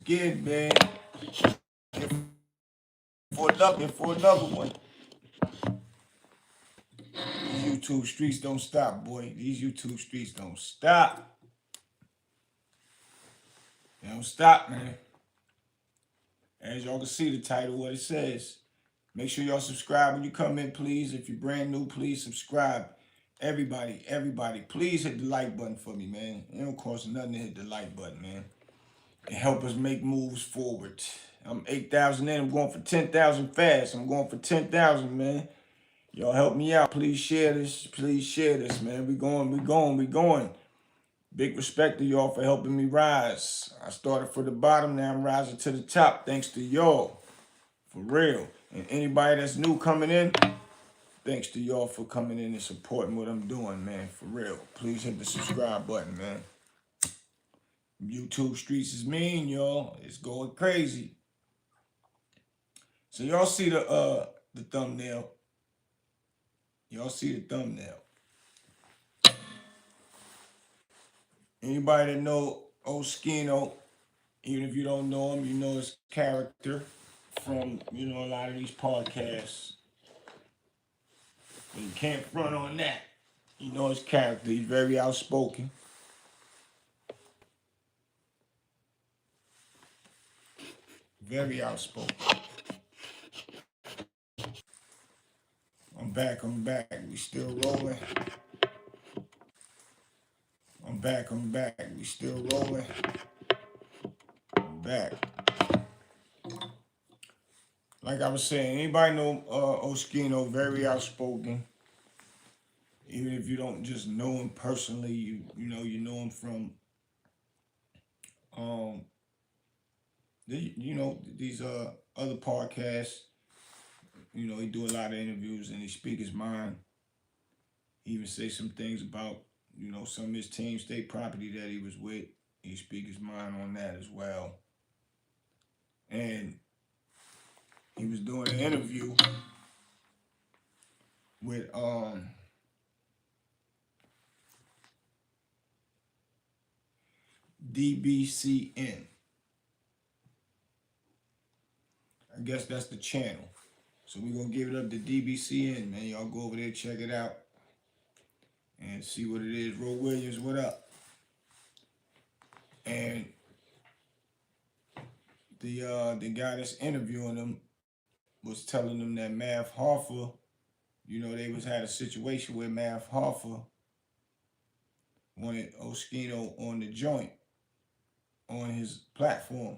Again, man. For another one. These YouTube streets don't stop, boy. These YouTube streets don't stop. They don't stop, man. As y'all can see the title, what it says. Make sure y'all subscribe when you come in, please. If you're brand new, please subscribe. Everybody, please hit the like button for me, man. It don't cost nothing to hit the like button, man. And help us make moves forward. I'm 8,000 in. I'm going for 10,000 fast. I'm going for 10,000, man. Y'all help me out. Please share this. Please share this, man. We going. Big respect to y'all for helping me rise. I started from the bottom. Now I'm rising to the top. Thanks to y'all. For real. And anybody that's new coming in, thanks to y'all for coming in and supporting what I'm doing, man. For real. Please hit the subscribe button, man. YouTube streets is mean, y'all. It's going crazy. So y'all see the thumbnail. Y'all see the thumbnail. Anybody that know Oschino, even if you don't know him, you know his character from, a lot of these podcasts. You can't front on that. You know his character. He's very outspoken. Very outspoken. I'm back. We still rolling. I'm back. We still rolling. I'm back. Like I was saying, anybody know Oschino, very outspoken. Even if you don't just know him personally, you know him from these other podcasts. He do a lot of interviews and he speak his mind. He even say some things about, some of his team state property that he was with. He speak his mind on that as well. And he was doing an interview with DBCN. I guess that's the channel. So we're going to give it up to DBCN, man. Y'all go over there, check it out, and see what it is. Ro Williams, what up? And the guy that's interviewing him was telling them that Math Hoffa, they had a situation where Math Hoffa wanted Oschino on the joint on his platform.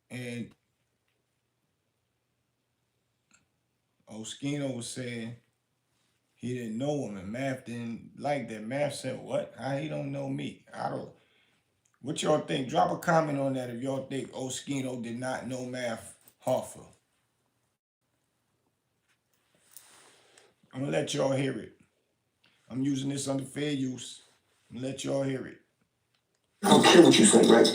And Oschino was saying he didn't know him, and Math didn't like that. Math said, what? How he don't know me? What y'all think? Drop a comment on that if y'all think Oschino did not know Math Hoffa. I'm going to let y'all hear it. I'm using this under fair use. I'm going to let y'all hear it. I don't care what you say, right?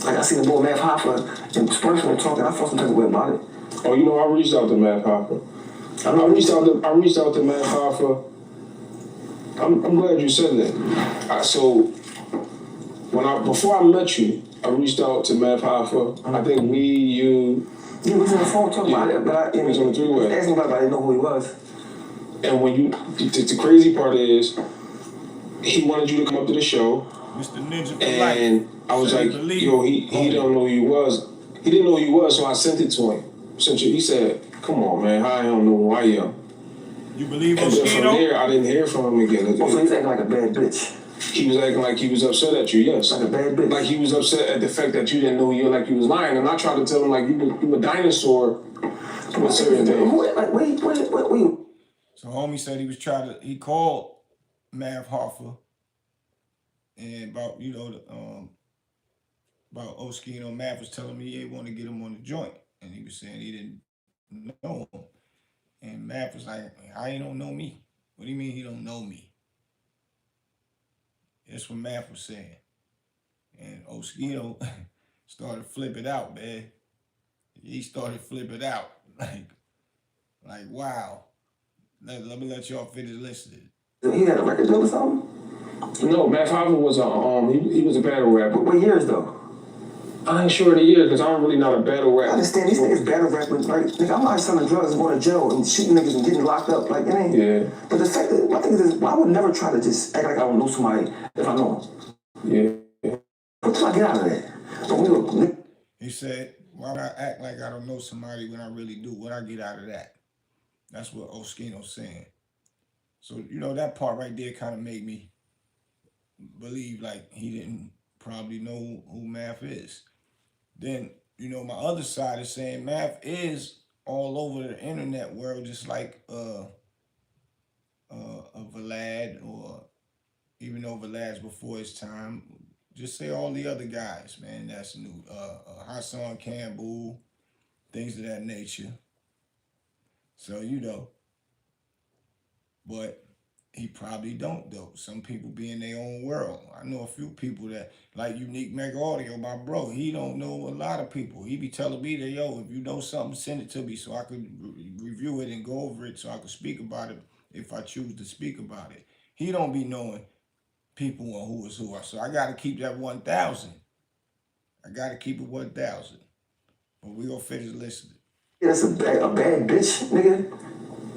Like I seen the boy Math Hoffa and Spurs were talking. I felt some type of way about it. Oh, I reached out to Math Hoffa. I reached out to Math Hoffa. I'm glad you said that. So before I met you, I reached out to Math Hoffa. I think me, you. You was on the phone talking about it, but was on the three-way. Asking about it, I didn't know who he was. And the crazy part is, he wanted you to come up to the show. Mr. Ninja for and life. I was like, yo, he don't know who he was. He didn't know who he was, so I sent it to him. He said, come on, man, how I don't know who I am. You believe Oschino? And then from there, I didn't hear from him again. Oh, so he's acting like a bad bitch. He was acting like he was upset at you, yes. Like a bad bitch. Like he was upset at the fact that you didn't know you, like you was lying. And I tried to tell him, like, you a dinosaur with certain things. Wait. So homie said he called Math Hoffa and about, about Oschino. Math was telling me he want to get him on the joint. And he was saying he didn't know him. And Math was like, how you don't know me? What do you mean he don't know me? That's what Math was saying. And Oschino started flipping out, man. He started flipping out. Like wow. Let me let y'all finish listening. He had a record deal or something? No, Math Hoffa was he was a battle rapper. What years though? I ain't sure of the year because I'm really not a battle I rapper. understand these niggas battle rapping, like, nigga, I'm not selling drugs and going to jail and shooting niggas and getting locked up, like, you know? Yeah. But the fact that, my thing is, well, I would never try to just act like I don't know somebody if I know them. Yeah. What do I get out of that? But we were, He said, why would I act like I don't know somebody when I really do? What I get out of that? That's what Oschino's saying. So, you know, that part right there kind of made me believe like he didn't probably know who Math is. Then, you know, my other side is saying Math is all over the internet world, just like a Vlad, or even though Vlad's before his time. Just say all the other guys, man. That's new. Hassan Campbell, things of that nature. So, you know, but he probably don't though. Some people be in their own world. I know a few people that like Unique Mega Audio, my bro. He don't know a lot of people. He be telling me that, yo, if you know something, send it to me so I could review it and go over it so I could speak about it if I choose to speak about it. He don't be knowing people on who is who. So I gotta keep that 1,000. I gotta keep it 1,000. But we gonna finish listening. that's a bad bitch, nigga.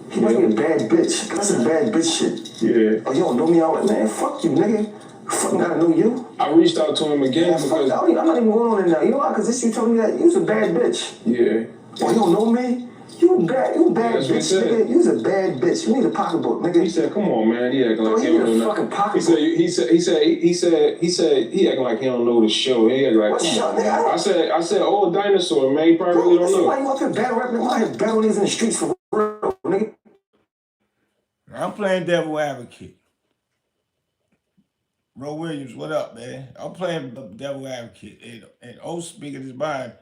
He must be a bad bitch. That's some bad bitch shit. Yeah. Oh, you don't know me? I was like, man, fuck you, nigga. Fucking gotta know you. I reached out to him again Man, because I'm not even going on it now. You know why? Because this you told me that you was a bad bitch. yeah. Oh, you don't know me? You a bad That's what he bitch, said. nigga. You was a bad bitch. You need a pocketbook, nigga. He said, "Come on, man." He acting like he he need don't a know fucking nothing. pocketbook. He said he acting like he don't know the show. He acting like, What come show, on. nigga? I said, oh, Dinosaur, man. He probably really Bro, don't that's why know. you up here battle rapping. I have battle niggas in the streets for real, nigga. I'm playing devil advocate. Ro Williams, what up, man? I'm playing devil advocate. And O speaking his mind,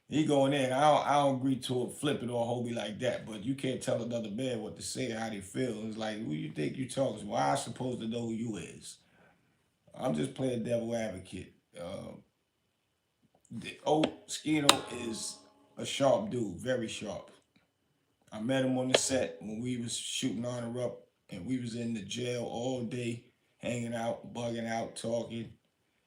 he going in. I don't agree to it, flip it or hold me like that. But you can't tell another man what to say, how they feel. It's like, who you think you talking to? Why I supposed to know who you is? I'm just playing devil advocate. Oschino is a sharp dude, very sharp. I met him on the set when we was shooting Honor Up, and we was in the jail all day, hanging out, bugging out, talking.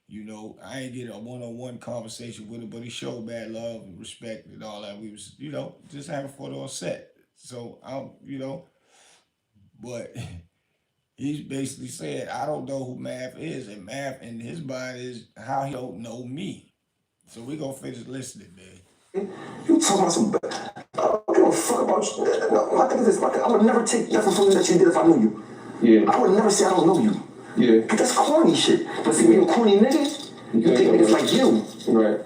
You know, I ain't get a one-on-one conversation with him, but he showed bad love and respect and all that. We was, you know, just having fun on set. So I'm, you know, but he's basically said, I don't know who Math is, and Math in his mind is how he don't know me. So we gonna finish listening, man. You talking about some. I don't give a fuck about you. No, my thing is this. I would never take nothing from you that you did if I knew you. Yeah. I would never say I don't know you. Yeah. But that's corny shit. But see, when you're a corny nigga, you think niggas like you. Right.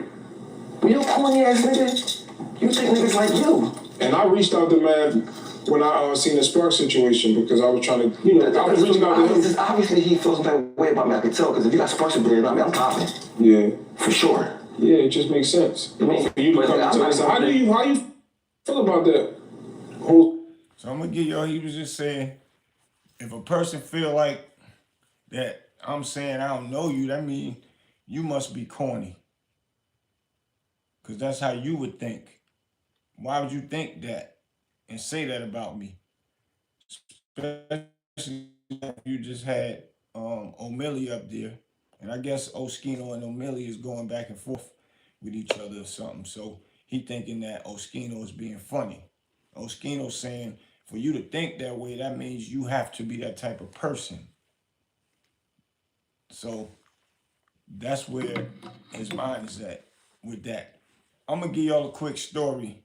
When you're a corny ass nigga, you think niggas like you. And I reached out to Math when I seen the Spark situation because I was trying to, you know, I was reaching out to him. Obviously, he feels some type of way about me. I can tell because if you got Sparks up there, I mean, I'm popping. Yeah. For sure. Yeah, it just makes sense. You know, for you to come to us. How you feel about that whole? So I'm gonna give y'all. He was just saying, if a person feel like that I'm saying I don't know you, that means you must be corny. Cause that's how you would think. Why would you think that and say that about me? Especially if you just had O'Malley up there, and I guess Oschino and O'Malley is going back and forth with each other or something. So he thinking that Oschino is being funny. Oschino saying for you to think that way, that means you have to be that type of person. So that's where his mind is at with that. I'm gonna give y'all a quick story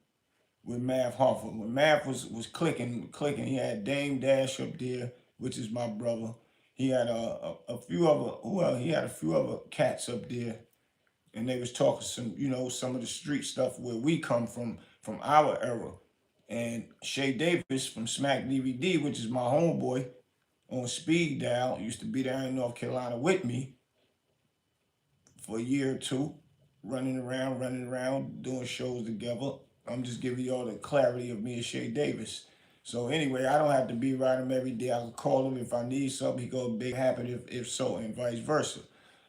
with Math Hoffa. When Math was clicking, he had Dame Dash up there, which is my brother. He had a few other he had a few other cats up there, and they was talking some, you know, some of the street stuff where we come from our era. And Shay Davis from Smack DVD, which is my homeboy on speed dial, used to be down in North Carolina with me for a year or two, running around, doing shows together. I'm just giving y'all the clarity of me.Shae Davis. So anyway, I don't have to be around him every day. I can call him if I need something. He go big happen if so, and vice versa.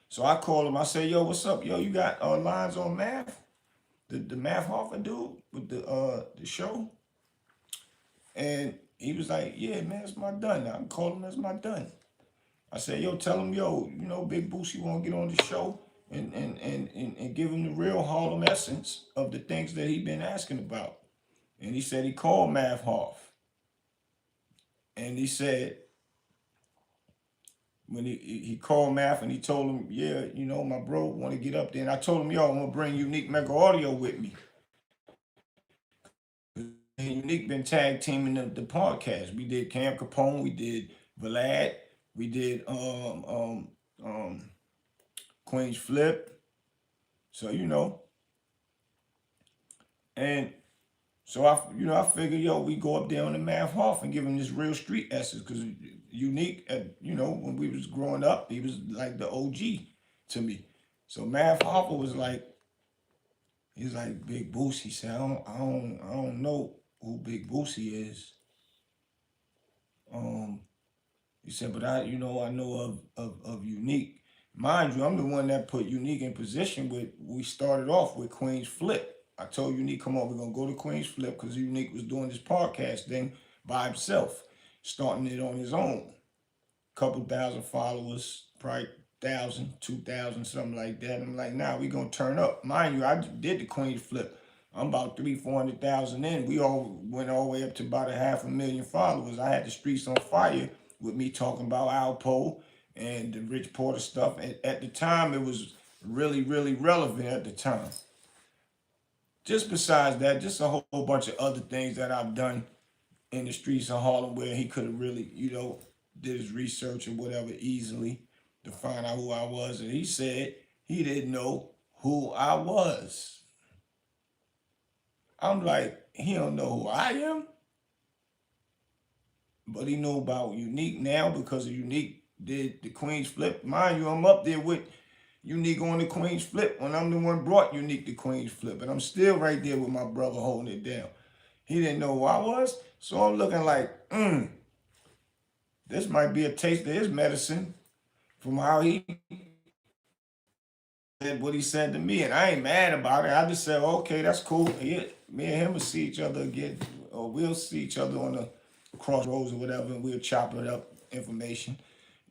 So I call him. I say, yo, what's up? Yo, you got lines on Math? The Math Hoffa dude with the show? And he was like, yeah, man, it's my done. I can call him as my done. I said, yo, tell him, yo, you know, Big Boosie want to get on the show and give him the real Harlem essence of the things that he been asking about. And he said he called Math Hoffa. And he said, when he called Math and he told him, yeah, you know, my bro want to get up there. And I told him, yo, I'm going to bring Unique Mega Audio with me. And Unique been tag teaming the podcast. We did Cam Capone, we did Vlad, we did Queen's Flip. So, you know, and so I figured, yo, we go up there on the Math Hoffa and give him this real street essence, because Unique, you know, when we was growing up, he was like the OG to me. So Math Hoffa was like, he's like, Big Boosie. He said, I don't know who Big Boosie is. He said, but I know of Unique. Mind you, I'm the one that put Unique in position with. We started off with Queen's Flip. I told Unique, come on, we're gonna go to Queen's Flip, because Unique was doing this podcast thing by himself, starting it on his own. Couple thousand followers, probably 1,000, 2,000, something like that. I'm like, nah, we gonna turn up. Mind you, I did the Queen's Flip. I'm about 300,000, 400,000 in. We all went all the way up to about 500,000 followers. I had the streets on fire with me talking about Alpo and the Rich Porter stuff. And at the time, it was really, really relevant at the time. Just besides that, just a whole bunch of other things that I've done in the streets of Harlem where he could have really, you know, did his research or whatever easily to find out who I was. And he said he didn't know who I was. I'm like, he don't know who I am, but he know about Unique now because of Unique did the Queen's Flip. Mind you, I'm up there with Unique on the Queen's Flip when I'm the one brought Unique to Queen's Flip, and I'm still right there with my brother holding it down. He didn't know who I was, so I'm looking like, this might be a taste of his medicine from how he said what he said to me, and I ain't mad about it. I just said, okay, that's cool. Yeah, me and him will see each other again, or we'll see each other on the crossroads or whatever, and we'll chop it up information.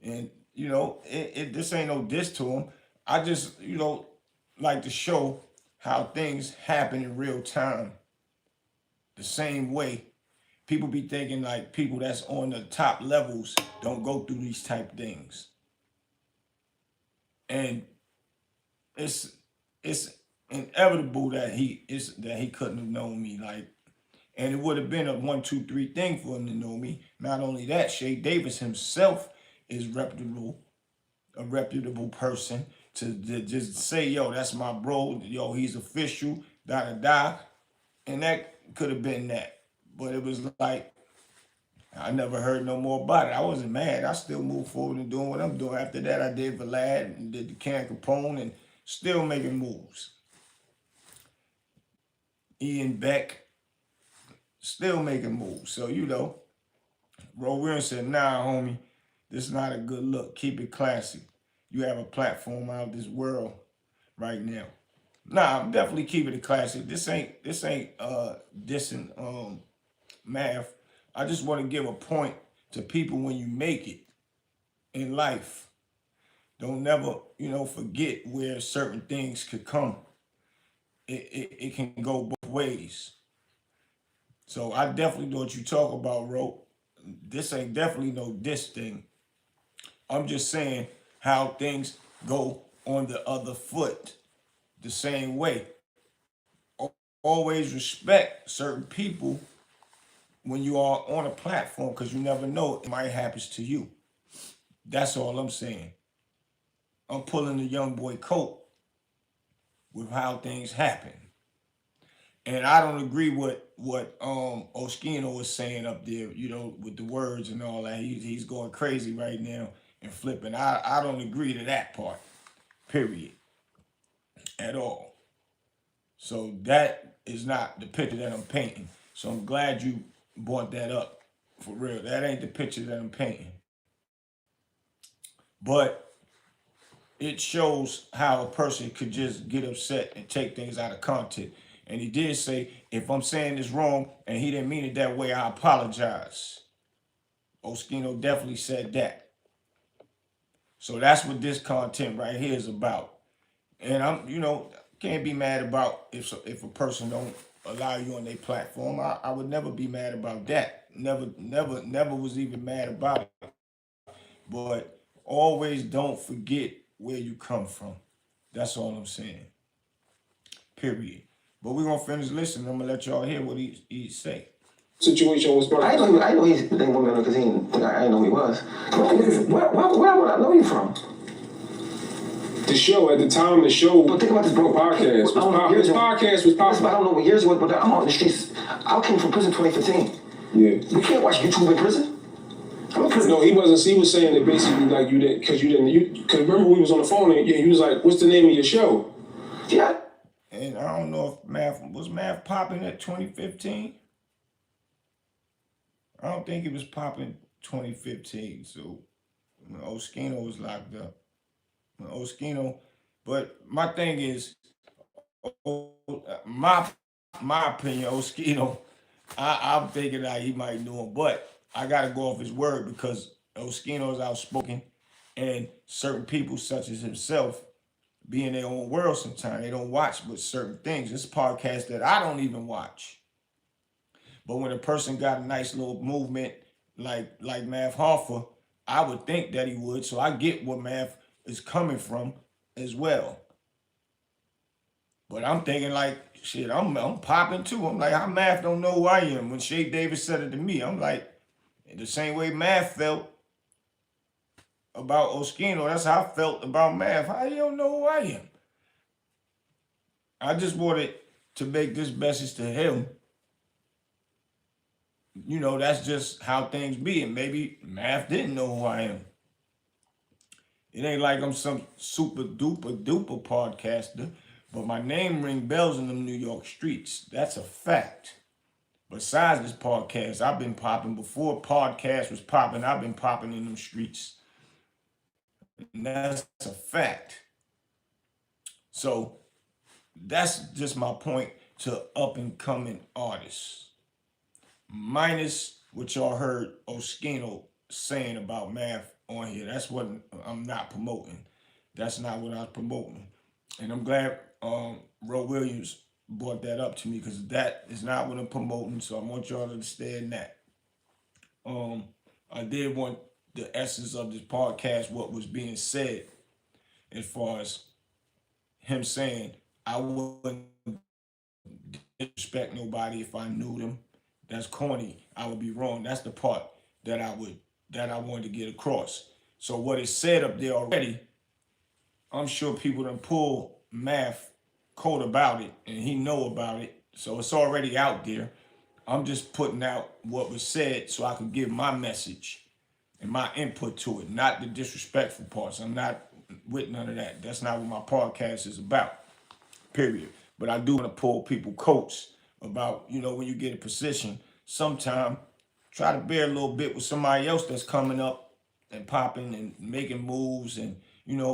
And you know, this ain't no diss to him. I just, you know, like to show how things happen in real time. The same way people be thinking like people that's on the top levels don't go through these type things, and it's inevitable that he couldn't have known me, like, and it would have been a 1, 2, 3 thing for him to know me. Not only that, Shay Davis himself is a reputable person to just say, yo, that's my bro, yo, he's official, da da da, and that could have been that. But it was like I never heard no more about it. I wasn't mad. I still moved forward and doing what I'm doing. After that, I did Vlad and did the Can Capone and still making moves. Ian Beck, still making moves. So, you know, Rowan said, nah, homie, this is not a good look. Keep it classy. You have a platform out of this world right now. Nah, I'm definitely keeping it classy. This ain't dissing Math. I just want to give a point to people when you make it in life. Don't never, you know, forget where certain things could come. It can go both ways. So I definitely know what you talk about, Ro. This ain't definitely no diss thing. I'm just saying how things go on the other foot the same way. Always respect certain people when you are on a platform, because you never know, it might happen to you. That's all I'm saying. I'm pulling the young boy coat with how things happen. And I don't agree with what Oschino was saying up there, you know, with the words and all that. He's going crazy right now and flipping. I don't agree to that part, period, at all. So that is not the picture that I'm painting. So I'm glad you brought that up, for real. That ain't the picture that I'm painting. But it shows how a person could just get upset and take things out of context. And he did say, if I'm saying this wrong and he didn't mean it that way, I apologize. Oschino definitely said that. So that's what this content right here is about. And can't be mad about if a person don't allow you on their platform. I would never be mad about that. Never was even mad about it. But always don't forget where you come from. That's all I'm saying. Period. But we're gonna finish listening. I'm gonna let y'all hear what he say. Situation was I didn't know he didn't want me because I didn't know who he was. Where would I know you from? the show at the time. The show, But think about this, bro. Podcast was this podcast was I don't know what years it was, but I'm out in the streets. I came from prison 2015. Yeah. You can't watch YouTube in prison. I'm in prison. No, he wasn't. He was saying that basically like you didn't because because remember we was on the phone and he was like, "What's the name of your show?" Yeah. And I don't know if Math popping at 2015. I don't think it was popping 2015. So when Oschino was locked up. Oschino, but my thing is, my opinion, Oschino, I'm thinking that he might know him, but I gotta go off his word because Oschino is outspoken, and certain people such as himself be in their own world sometimes. They don't watch but certain things. This podcast that I don't even watch. But when a person got a nice little movement like Math Hoffa, I would think that he would. So I get where Math is coming from as well. But I'm thinking like, shit, I'm popping too. I'm like, how Math don't know who I am? When Shay Davis said it to me, I'm like, the same way Math felt about Oschino, that's how I felt about Math. How you don't know who I am? I just wanted to make this message to him. That's just how things be. And maybe Math didn't know who I am. It ain't like I'm some super duper podcaster, but my name ring bells in them New York streets. That's a fact. Besides this podcast, I've been popping before podcast was popping. I've been popping in them streets. And that's a fact. So that's just my point to up and coming artists. Minus what y'all heard Oschino saying about Math on here. That's what I'm not promoting. That's not what I was promoting. And I'm glad Ro Williams brought that up to me because that is not what I'm promoting. So I want y'all to understand that. I did want the essence of this podcast, what was being said, as far as him saying, I wouldn't disrespect nobody if I knew them. That's corny. I would be wrong. That's the part that I wanted to get across. So what is said up there already, I'm sure people done pull Math code about it and he know about it. So it's already out there. I'm just putting out what was said so I could give my message and my input to it, not the disrespectful parts. I'm not with none of that. That's not what my podcast is about, period. But I do want to pull people coats about, when you get a position, sometime try to bear a little bit with somebody else that's coming up and popping and making moves and,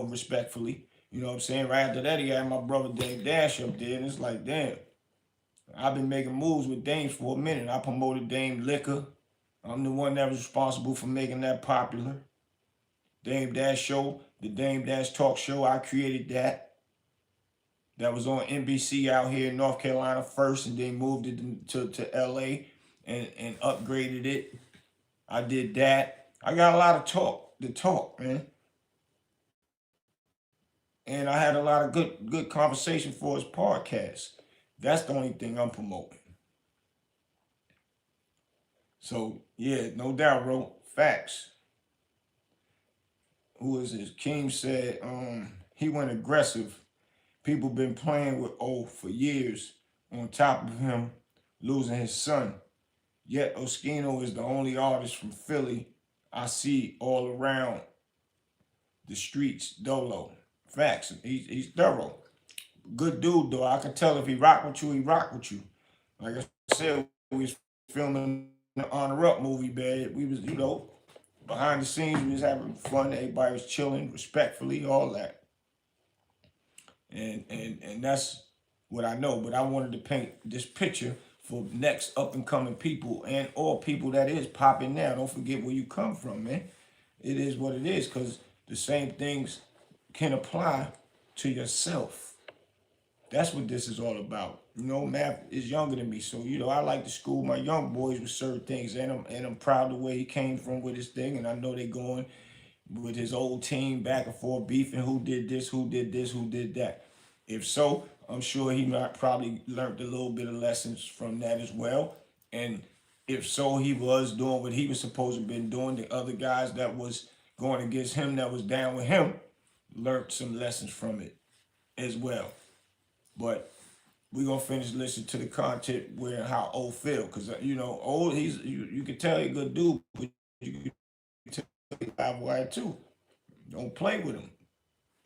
respectfully. You know what I'm saying? Right after that, he had my brother Dame Dash up there, and it's like, damn, I've been making moves with Dame for a minute. I promoted Dame Liquor. I'm the one that was responsible for making that popular. Dame Dash Show, the Dame Dash Talk Show, I created that. That was on NBC out here in North Carolina first, and then moved it to LA and upgraded it. I did that. I got a lot of talk, man. And I had a lot of good conversation for his podcast. That's the only thing I'm promoting. So yeah, no doubt, bro. Facts. Who is this? King said he went aggressive. People been playing with O for years on top of him losing his son. Yet Oschino is the only artist from Philly I see all around the streets, Dolo. Facts. He's thorough. Good dude though. I can tell if he rock with you, he rock with you. Like I said, we was filming the Honor Up movie, man. We was, behind the scenes, we was having fun. Everybody was chilling, respectfully, all that. And that's what I know. But I wanted to paint this picture for next up and coming people or people that is popping now. Don't forget where you come from, man. It is what it is, because the same things can apply to yourself. That's what this is all about. You know, Math is younger than me, so you know I like to school my young boys with certain things, and I'm proud of where he came from with his thing, and I know they going with his old team back and forth beefing who did this, who did this, who did that. If so, I'm sure he might probably learned a little bit of lessons from that as well. And if so, he was doing what he was supposed to have been doing. The other guys that was going against him, that was down with him, learned some lessons from it as well. But we're gonna finish listening to the content where how old feel, because you know old you can tell he's a good dude, but you can tell he's live wire too. Don't play with him.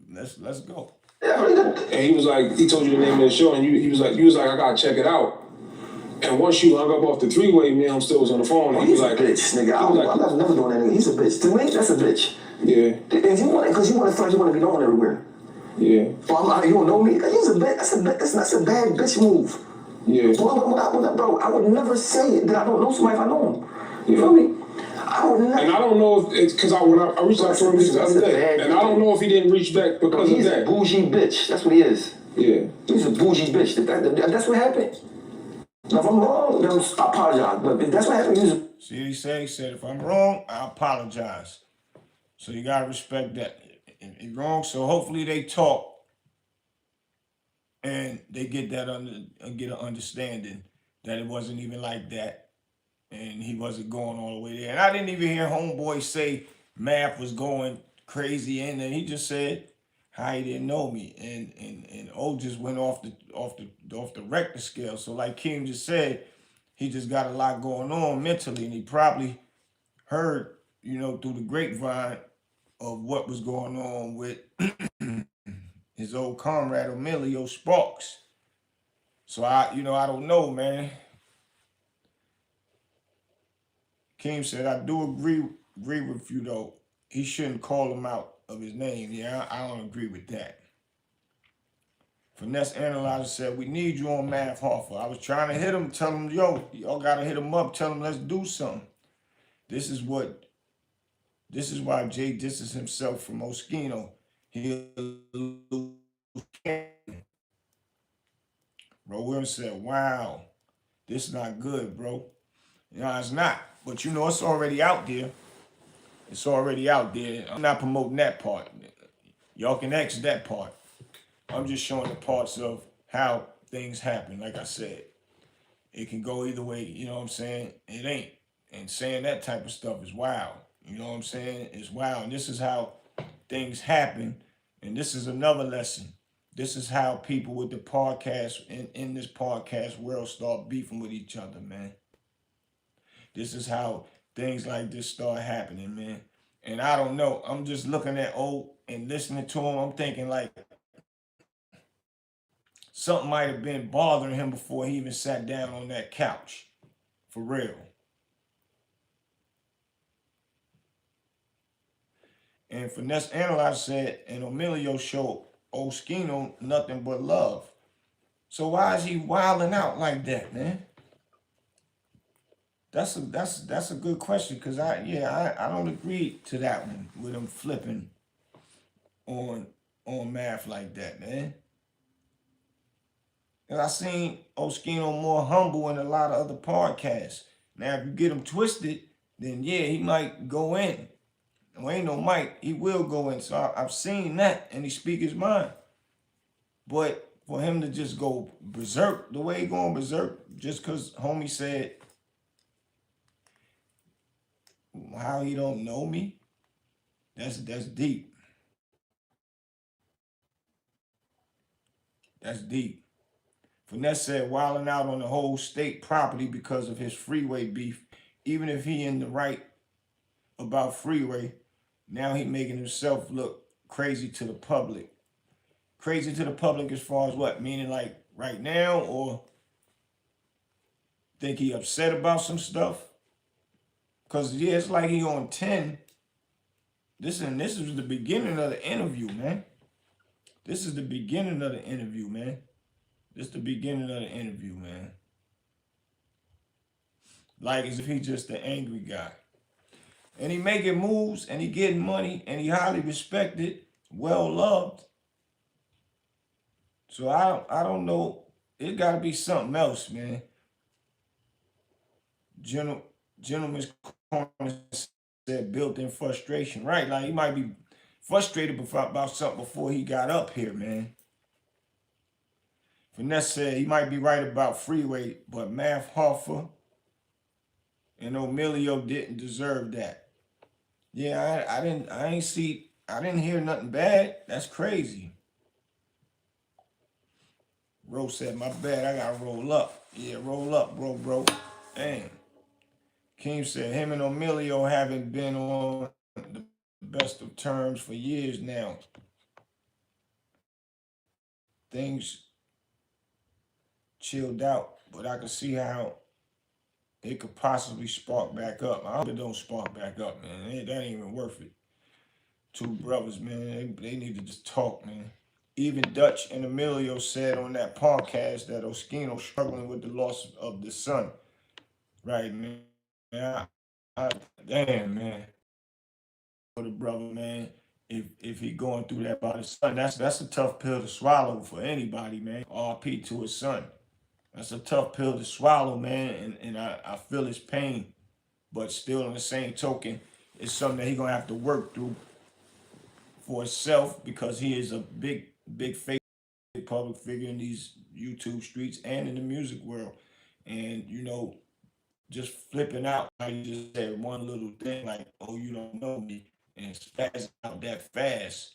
Let's go. And he was like, he told you the name of the show, and you was like, I gotta check it out. And once you hung up off the three-way, me and him still was on the phone. And He's like, a bitch, nigga. I'm never doing that, nigga. He's a bitch. To me, that's a bitch. Yeah. Because you want to feel like you want to be known everywhere. Yeah. Well, you don't know me. He's a bitch. That's a bad bitch move. Yeah. Bro, I would never say that I don't know somebody if I know him. You feel me? I would never. And I don't know if it's because when I reached out to him the other day, and I don't know if he didn't reach back because of that. He's a bougie bitch. That's what he is. Yeah. He's a bougie bitch. That's what happened. Now, if I'm wrong, then I apologize. But if that's what happened, See what he said? He said, if I'm wrong, I apologize. So you gotta respect that. If you're wrong, so hopefully they talk and they get that get an understanding that it wasn't even like that, and he wasn't going all the way there. And I didn't even hear Homeboy say Math was going crazy, and then he just said how he didn't know me, and O just went off the Richter scale. So like Kim just said, he just got a lot going on mentally, and he probably heard, you know, through the grapevine of what was going on with his old comrade Emilio Sparks. So I don't know, man. Kim said, I do agree with you though. He shouldn't call him out of his name. Yeah, I don't agree with that. Finesse Analyzer said, we need you on Math Hoffa. I was trying to hit him, tell him, yo, y'all gotta hit him up, tell him let's do something. This is why Jay disses himself from Oschino. Bro Williams said, wow, this is not good, bro. No, it's not. But you know, it's already out there. It's already out there. I'm not promoting that part. Y'all can X that part. I'm just showing the parts of how things happen. Like I said, it can go either way. You know what I'm saying? It ain't. And saying that type of stuff is wild. You know what I'm saying? It's wild. And this is how things happen. And this is another lesson. This is how people with the podcast, in this podcast world, start beefing with each other, man. This is how things like this start happening, man. And I don't know. I'm just looking at O and listening to him. I'm thinking like something might have been bothering him before he even sat down on that couch. For real. And Finesse Analyzer said, and Emilio showed Oschino nothing but love. So why is he wilding out like that, man? That's a good question, because I don't agree to that one with him flipping on Math like that, man. And I seen Oschino more humble in a lot of other podcasts. Now, if you get him twisted, then yeah, he might go in. There ain't no mic, he will go in. So I've seen that, and he speak his mind. But for him to just go berserk the way he going berserk, just because homie said how he don't know me, that's deep. That's deep. Finesse said wilding out on the whole state property because of his freeway beef. Even if he in the right about freeway, now he making himself look crazy to the public. Crazy to the public as far as what? Meaning like right now, or think he upset about some stuff? Because yeah, it's like he on 10. This is the beginning of the interview, man. This is the beginning of the interview, man. This is the beginning of the interview, man. Like as if he's just an angry guy. And he making moves and he getting money and he highly respected, well loved. So I don't know. It gotta be something else, man. General Gentleman's Corner said built-in frustration. Right, like he might be frustrated about something before he got up here, man. Finesse said he might be right about Freeway, but Math Hoffa and Emilio didn't deserve that. Yeah, I didn't hear nothing bad. That's crazy. Rose said, my bad, I gotta roll up. Yeah, roll up, bro. Damn. Keem said him and Emilio haven't been on the best of terms for years now. Things chilled out, but I can see how it could possibly spark back up. I hope it don't spark back up, man. That ain't even worth it. Two brothers, man, they need to just talk, man. Even Dutch and Emilio said on that podcast that Oschino struggling with the loss of the son. Right, man. I, damn, man. For the brother, man, if he going through that by his son, that's a tough pill to swallow for anybody, man. RP to his son. That's a tough pill to swallow, man, and I feel his pain. But still, on the same token, it's something that he gonna have to work through for himself because he is a big face, public figure in these YouTube streets and in the music world. And just flipping out, how you just said one little thing like, "Oh, you don't know me," and spazzing out that fast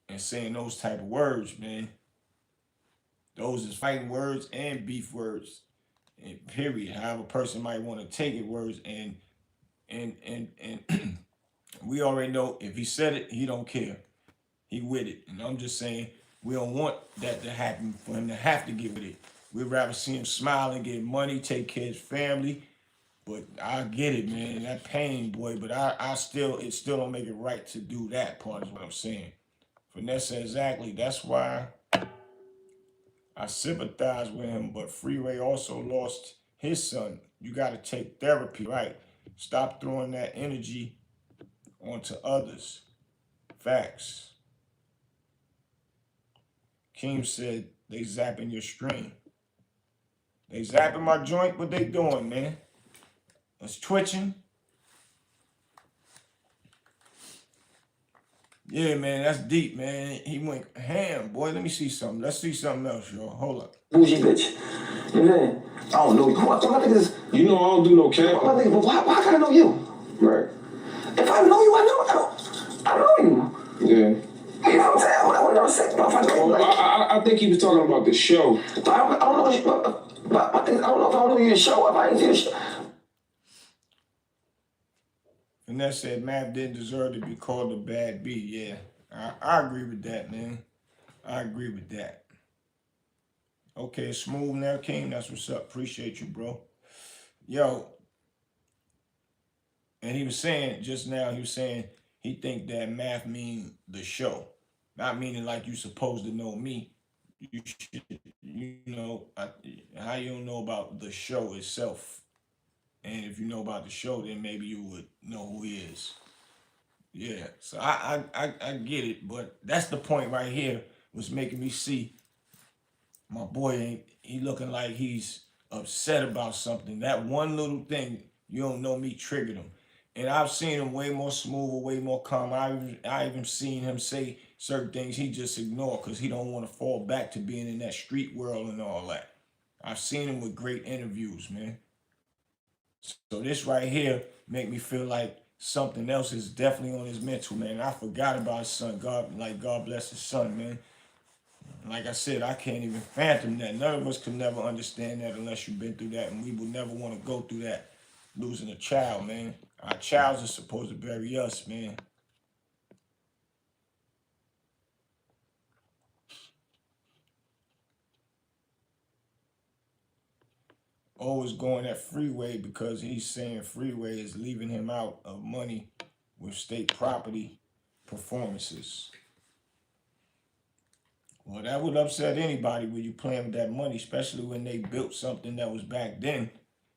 and saying those type of words, man. Those is fighting words and beef words. And period. However, a person might want to take it words and we already know if he said it, he don't care. He with it. And I'm just saying we don't want that to happen for him to have to get with it. We'd rather see him smile and get money, take care of his family. But I get it, man. That pain, boy. But it still don't make it right to do that part is what I'm saying. Vanessa, exactly. That's why I sympathize with him. But Freeway also lost his son. You got to take therapy, right? Stop throwing that energy onto others. Facts. Keem said they zapping your stream. They zapping my joint. What they doing, man? It's twitching. Yeah, man, that's deep, man. He went ham, boy. Let me see something. Let's see something else, y'all. Hold up. Bougie bitch. You know what I'm saying? I don't know you. Who I think this? You know I don't do no cap. But why can't I know you? Right. If I know you, I know you. Yeah. You know what I'm saying? I would never say. But if I know you, I think he was talking about the show. But I don't know you. But I think I don't know if I don't know you in the show. If I ain't see the show. Finesse said Math didn't deserve to be called a bad B. Yeah, I agree with that, man. I agree with that. Okay, smooth now, King. That's what's up. Appreciate you, bro. Yo, and he was saying just now, he think that Math mean the show. Not meaning like you supposed to know me. You should, how you don't know about the show itself. And if you know about the show, then maybe you would know who he is. Yeah, so I get it, but that's the point right here was making me see my boy he looking like he's upset about something. That one little thing, you don't know me, triggered him. And I've seen him way more smooth, way more calm. I even seen him say certain things he just ignored because he don't want to fall back to being in that street world and all that. I've seen him with great interviews, man. So this right here make me feel like something else is definitely on his mental, man. I forgot about his son. God bless his son, man. Like I said, I can't even fathom that. None of us could never understand that unless you've been through that, and we will never want to go through that. Losing a child, man. Our childs are supposed to bury us, man. Always going at Freeway because he's saying Freeway is leaving him out of money with state property performances. Well, that would upset anybody when you playing with that money, especially when they built something that was back then.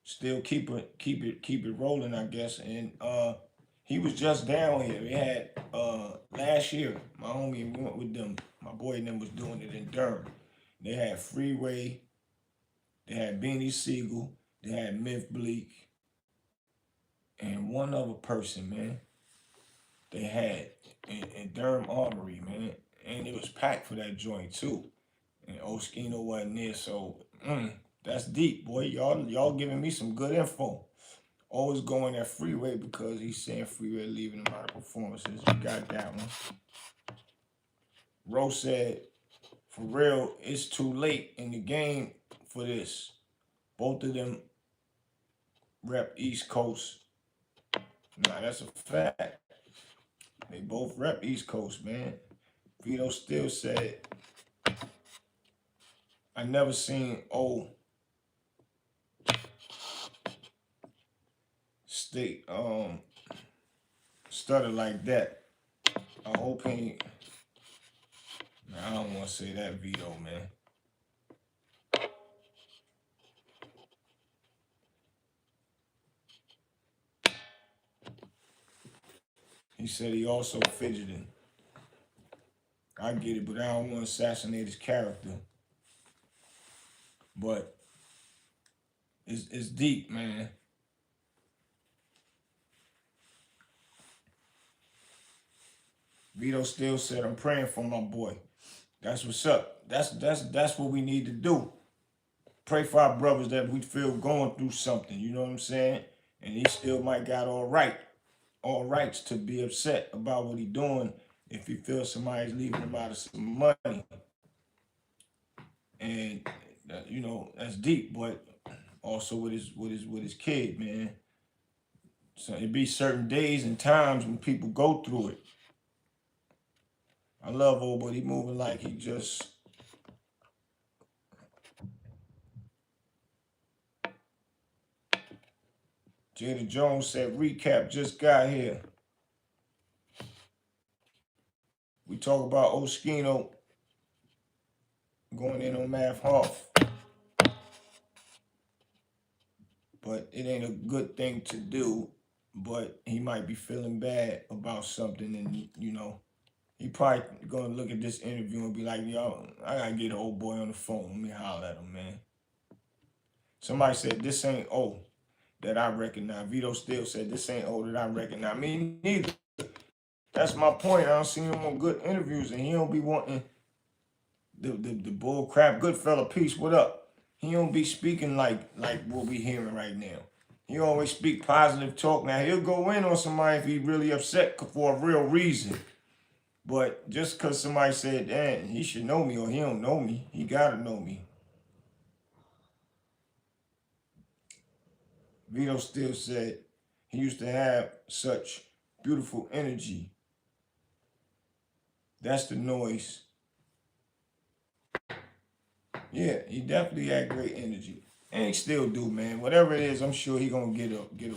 Still keep it rolling, I guess. And He was just down here. We had last year, my homie, we went with them. My boy and them was doing it in Durham. They had Freeway, they had Beanie Siegel, they had Myth Bleak, and one other person, man. They had in Durham Armory, man. And it was packed for that joint too. And Oschino wasn't there, so that's deep, boy. Y'all giving me some good info. Always going at Freeway because he's saying Freeway leaving him out of performances. We got that one. Rose said, for real, it's too late in the game for this. Both of them rep East Coast. Nah, that's a fact. They both rep East Coast, man. Vito still said, I never seen state stutter like that. I hope he. Nah, I don't want to say that, Vito, man. He said he also fidgeting. I get it, but I don't want to assassinate his character. But it's deep, man. Vito still said, I'm praying for my boy. That's what's up. That's what we need to do. Pray for our brothers that we feel going through something, you know what I'm saying? And he still might got all rights to be upset about what he doing if he feels somebody's leaving him out of some money. And you know, that's deep, but also with his kid, man. So it be certain days and times when people go through it. I love old, but he moving like he just. Jada Jones said, recap just got here. We talk about Oschino going in on Math Hoffa. But it ain't a good thing to do. But he might be feeling bad about something, and you know, he probably gonna look at this interview and be like, yo, I gotta get an old boy on the phone. Let me holler at him, man. Somebody said this ain't old that I recognize. Vito still said this ain't old that I recognize. Me neither. That's my point. I don't see him on good interviews, and he don't be wanting the bull crap. Good fella, peace. What up? He don't be speaking like what we hearing right now. He always speak positive talk. Now he'll go in on somebody if he really upset for a real reason. But just because somebody said, "Damn, he should know me," or he don't know me, he gotta know me. Vito still said he used to have such beautiful energy. That's the noise. Yeah, he definitely had great energy. And he still do, man. Whatever it is, I'm sure he gonna get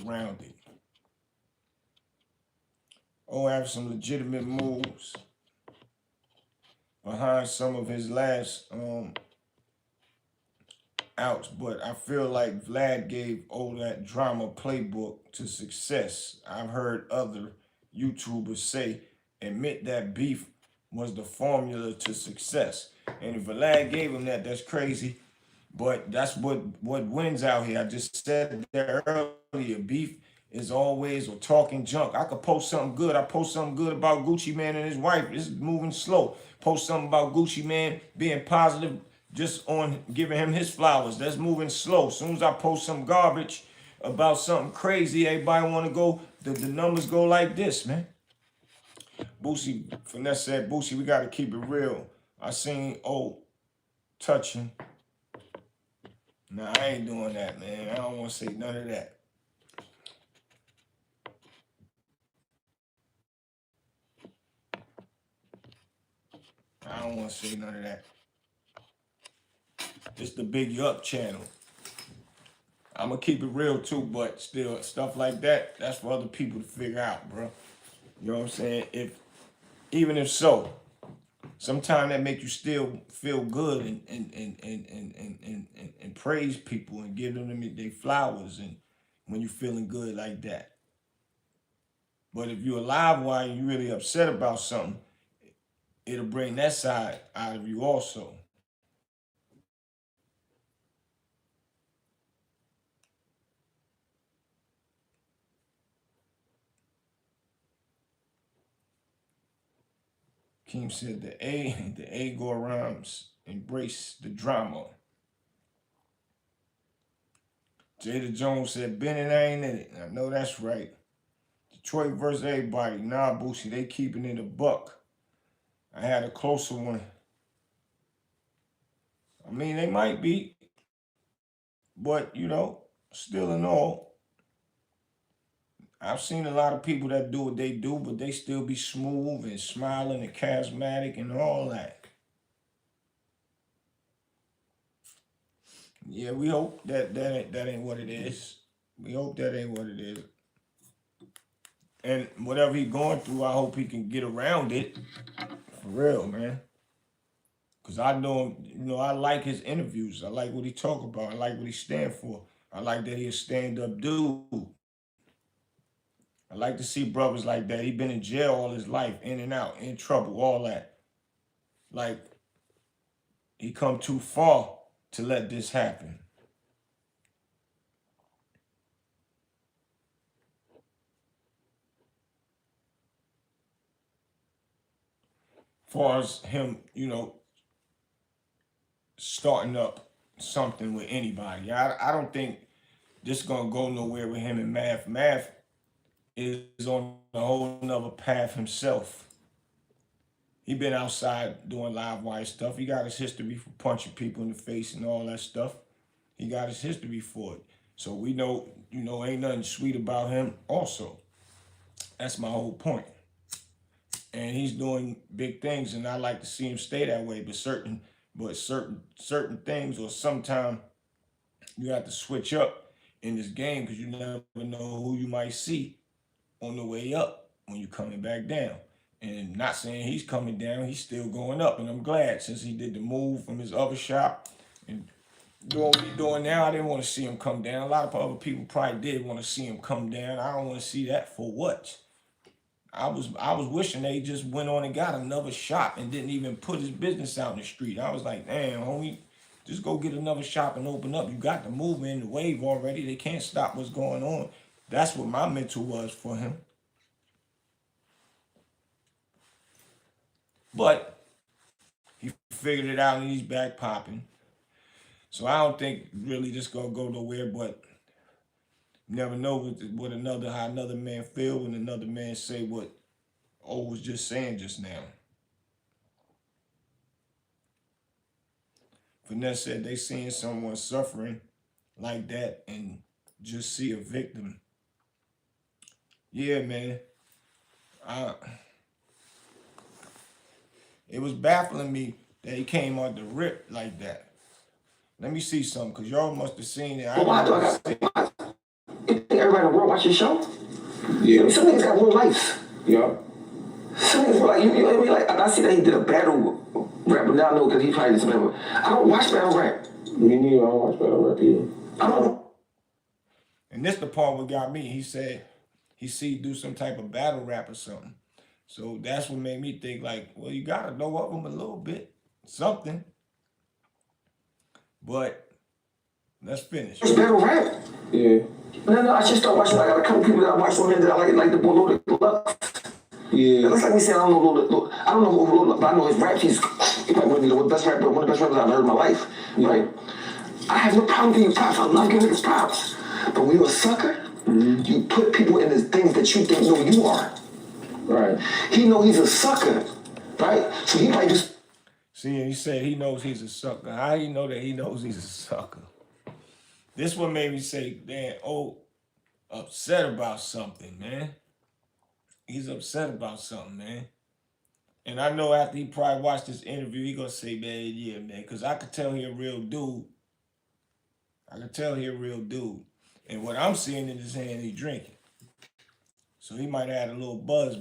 around it. Oh, have some legitimate moves behind some of his last outs, but I feel like Vlad gave that drama playbook to success. I've heard other YouTubers say, admit that beef was the formula to success. And if Vlad gave him that, that's crazy. But that's what wins out here. I just said that earlier. Beef is always or talking junk. I could post something good. I post something good about Gucci Man and his wife. This is moving slow. Post something about Gucci Man being positive, just on giving him his flowers. That's moving slow. As soon as I post some garbage about something crazy, everybody want to go, the numbers go like this, man. Boosie, Finesse said, Boosie, we got to keep it real. I seen touching. Nah, I ain't doing that, man. I don't want to say none of that. I don't want to say none of that. It's the Big You Up channel. I'm going to keep it real too, but still, stuff like that, that's for other people to figure out, bro. You know what I'm saying? Even if so, sometimes that make you still feel good and praise people and give them their flowers and when you feeling good like that. But if you're a live wire and you're really upset about something, it'll bring that side out of you also. Keem said the Agorams embrace the drama. Jada Jones said Bennett ain't in it. I know that's right. Detroit versus everybody. Nah, Boosie, they keeping it a buck. I had a closer one. I mean, they might be, but still in all, I've seen a lot of people that do what they do, but they still be smooth and smiling and charismatic and all that. Yeah, we hope that ain't what it is. We hope that ain't what it is. And whatever he going through, I hope he can get around it. For real, man. Cause I know him, I like his interviews. I like what he talk about. I like what he stand for. I like that he a stand-up dude. I like to see brothers like that. He been in jail all his life, in and out, in trouble, all that. Like, he come too far to let this happen. Far as him, starting up something with anybody. I don't think this gonna go nowhere with him and Math. Math is on a whole nother path himself. He been outside doing live wire stuff. He got his history for punching people in the face and all that stuff. He got his history for it. So we know, ain't nothing sweet about him also. That's my whole point. And he's doing big things, and I like to see him stay that way. But certain things, or sometimes you have to switch up in this game because you never know who you might see on the way up when you're coming back down. And not saying he's coming down, he's still going up. And I'm glad since he did the move from his other shop and doing what he's doing now, I didn't want to see him come down. A lot of other people probably did want to see him come down. I don't want to see that for what? I was wishing they just went on and got another shop and didn't even put his business out in the street. I was like, damn, homie, just go get another shop and open up. You got the movement and the wave already. They can't stop what's going on. That's what my mental was for him. But he figured it out and he's back popping. So I don't think really this gonna go nowhere, but you never know how another man feel when another man say what O was just saying just now. Finesse said they seeing someone suffering like that and just see a victim. Yeah, man. It was baffling me that he came out the rip like that. Let me see something, because y'all must have seen it. But why do I got to You think everybody in the world watch your show? Yeah. Some niggas got real life. Yeah. Some niggas were like, you know what I mean? Like, I see that he did a battle rap, but now I know because he probably did some battle. I don't watch battle rap. Me neither. I don't watch battle rap either. I don't. And this the part what got me. He said he see do some type of battle rap or something. So that's what made me think like, well, you gotta know of him a little bit, something. But let's finish. It's battle rap. Yeah. No, I just started watching. I got a couple people that I watch on here that I like the boy Lord Love. Yeah. That's like me saying I don't know Lord. I don't know who Lord Love, but I know his rap. He probably one of the best rappers, one of the best rappers I've heard in my life. Yeah. Right? I have no problem giving you props. I love giving niggas props. But when you're a sucker, you put people in the things that you think know you are. Right. He know he's a sucker, right? So he might just. See, he said he knows he's a sucker. How you know that he knows he's a sucker? This one made me say, damn, upset about something, man. He's upset about something, man. And I know after he probably watched this interview, he gonna say, man, yeah, man, because I could tell he a real dude. And what I'm seeing in his hand, he drinking. So he might have had a little buzz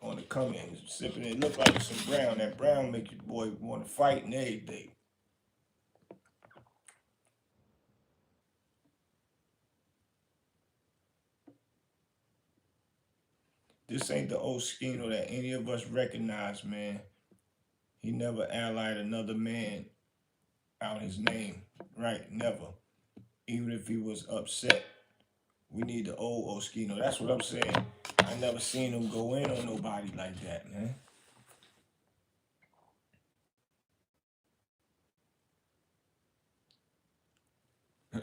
on the come in, sipping it. It looked like some brown. That brown make your boy want to fight and everything. This ain't the Oschino that any of us recognize, man. He never allied another man out his name, right? Never. Even if he was upset. We need the old Oschino. That's what I'm saying. I never seen him go in on nobody like that, man.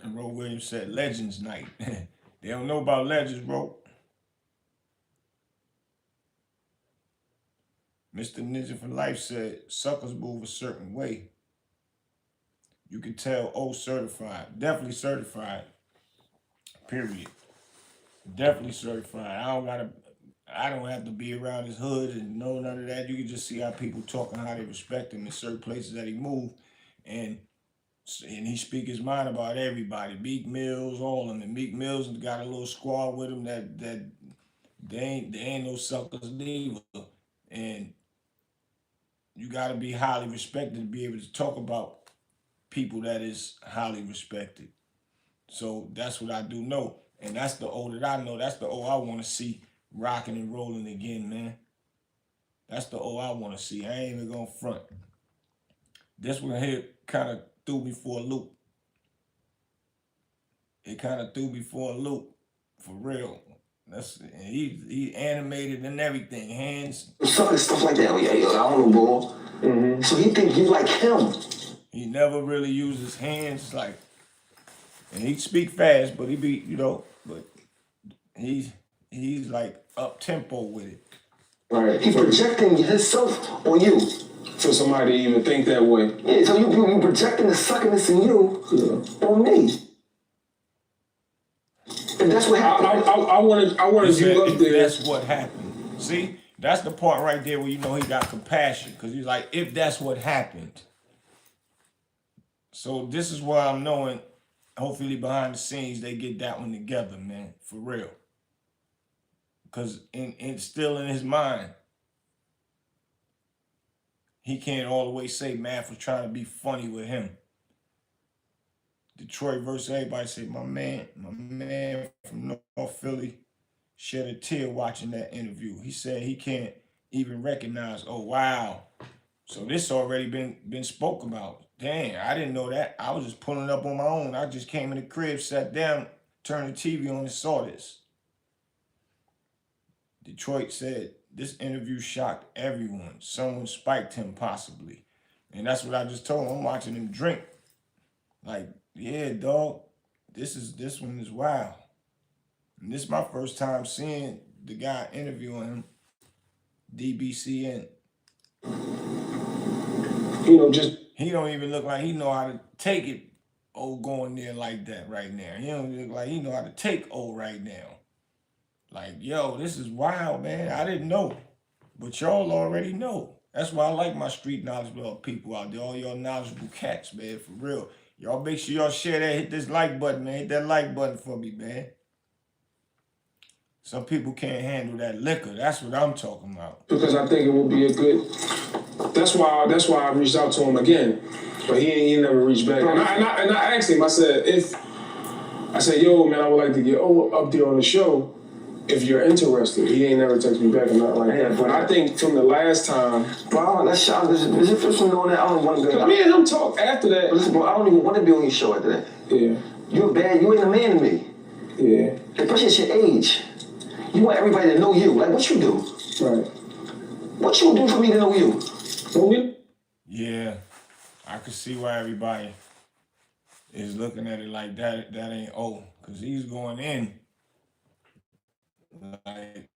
And Ro Williams said Legends Night. They don't know about Legends, bro. Mr. Ninja for Life said suckers move a certain way. You can tell certified. Definitely certified. Period. Definitely certified. I don't have to be around his hood and know none of that. You can just see how people talking, how they respect him in certain places that he moved. And he speak his mind about everybody. Meek Mills, all of them. And Meek Mills got a little squad with him that they ain't no suckers neither. And you gotta be highly respected to be able to talk about people that is highly respected. So that's what I do know. And that's the O that I know. That's the O I want to see rocking and rolling again, man. That's the O I want to see. I ain't even gonna front. This one here kind of threw me for a loop. It kind of threw me for a loop, for real. He animated and everything, hands. Sucker stuff like that. Oh, yeah, yo, I don't know, bro. Mm-hmm. So he think you like him. He never really used his hands, like, and he speak fast, but he be, but he's like up tempo with it. Right. He's projecting himself on you. For somebody to even think that way. Yeah, so you projecting the suckiness in you on me. And that's what happened. I wanted you up there. That's what happened. See, that's the part right there where you know he got compassion, because he's like, if that's what happened. So this is why I'm knowing, hopefully behind the scenes they get that one together, man, for real. Because it's still in his mind. He can't all the way say Math was trying to be funny with him. Detroit versus everybody say, my man from North Philly shed a tear watching that interview. He said he can't even recognize, oh, wow. So this already been spoke about. Dang, I didn't know that. I was just pulling up on my own. I just came in the crib, sat down, turned the TV on and saw this. Detroit said, this interview shocked everyone. Someone spiked him possibly. And that's what I just told him. I'm watching him drink. Like, yeah, dog, this one is wild. And this is my first time seeing the guy interviewing him, DBCN. He don't even look like he know how to take it, going there like that right now. He don't look like he know how to take right now. Like, yo, this is wild, man. I didn't know. But y'all already know. That's why I like my street knowledgeable people out there. All y'all knowledgeable cats, man, for real. Y'all make sure y'all share that. Hit this like button, man. Hit that like button for me, man. Some people can't handle that liquor. That's what I'm talking about. Because I think it would be a good... That's why I reached out to him again. But he never reached back. And I asked him, I said, yo, man, I would like to get up there on the show if you're interested. He ain't never texted me back or nothing like that. But I think from the last time... Bro, that's shot. This is the first one knowing that. I don't want to go. Me and him talk after that. But listen, bro, I don't even want to be on your show after that. Yeah. You ain't a man to me. Yeah. Especially at your age. You want everybody to know you. Like, what you do? Right. What you do for me to know you? Yeah. I could see why everybody is looking at it like that. That ain't because he's going in like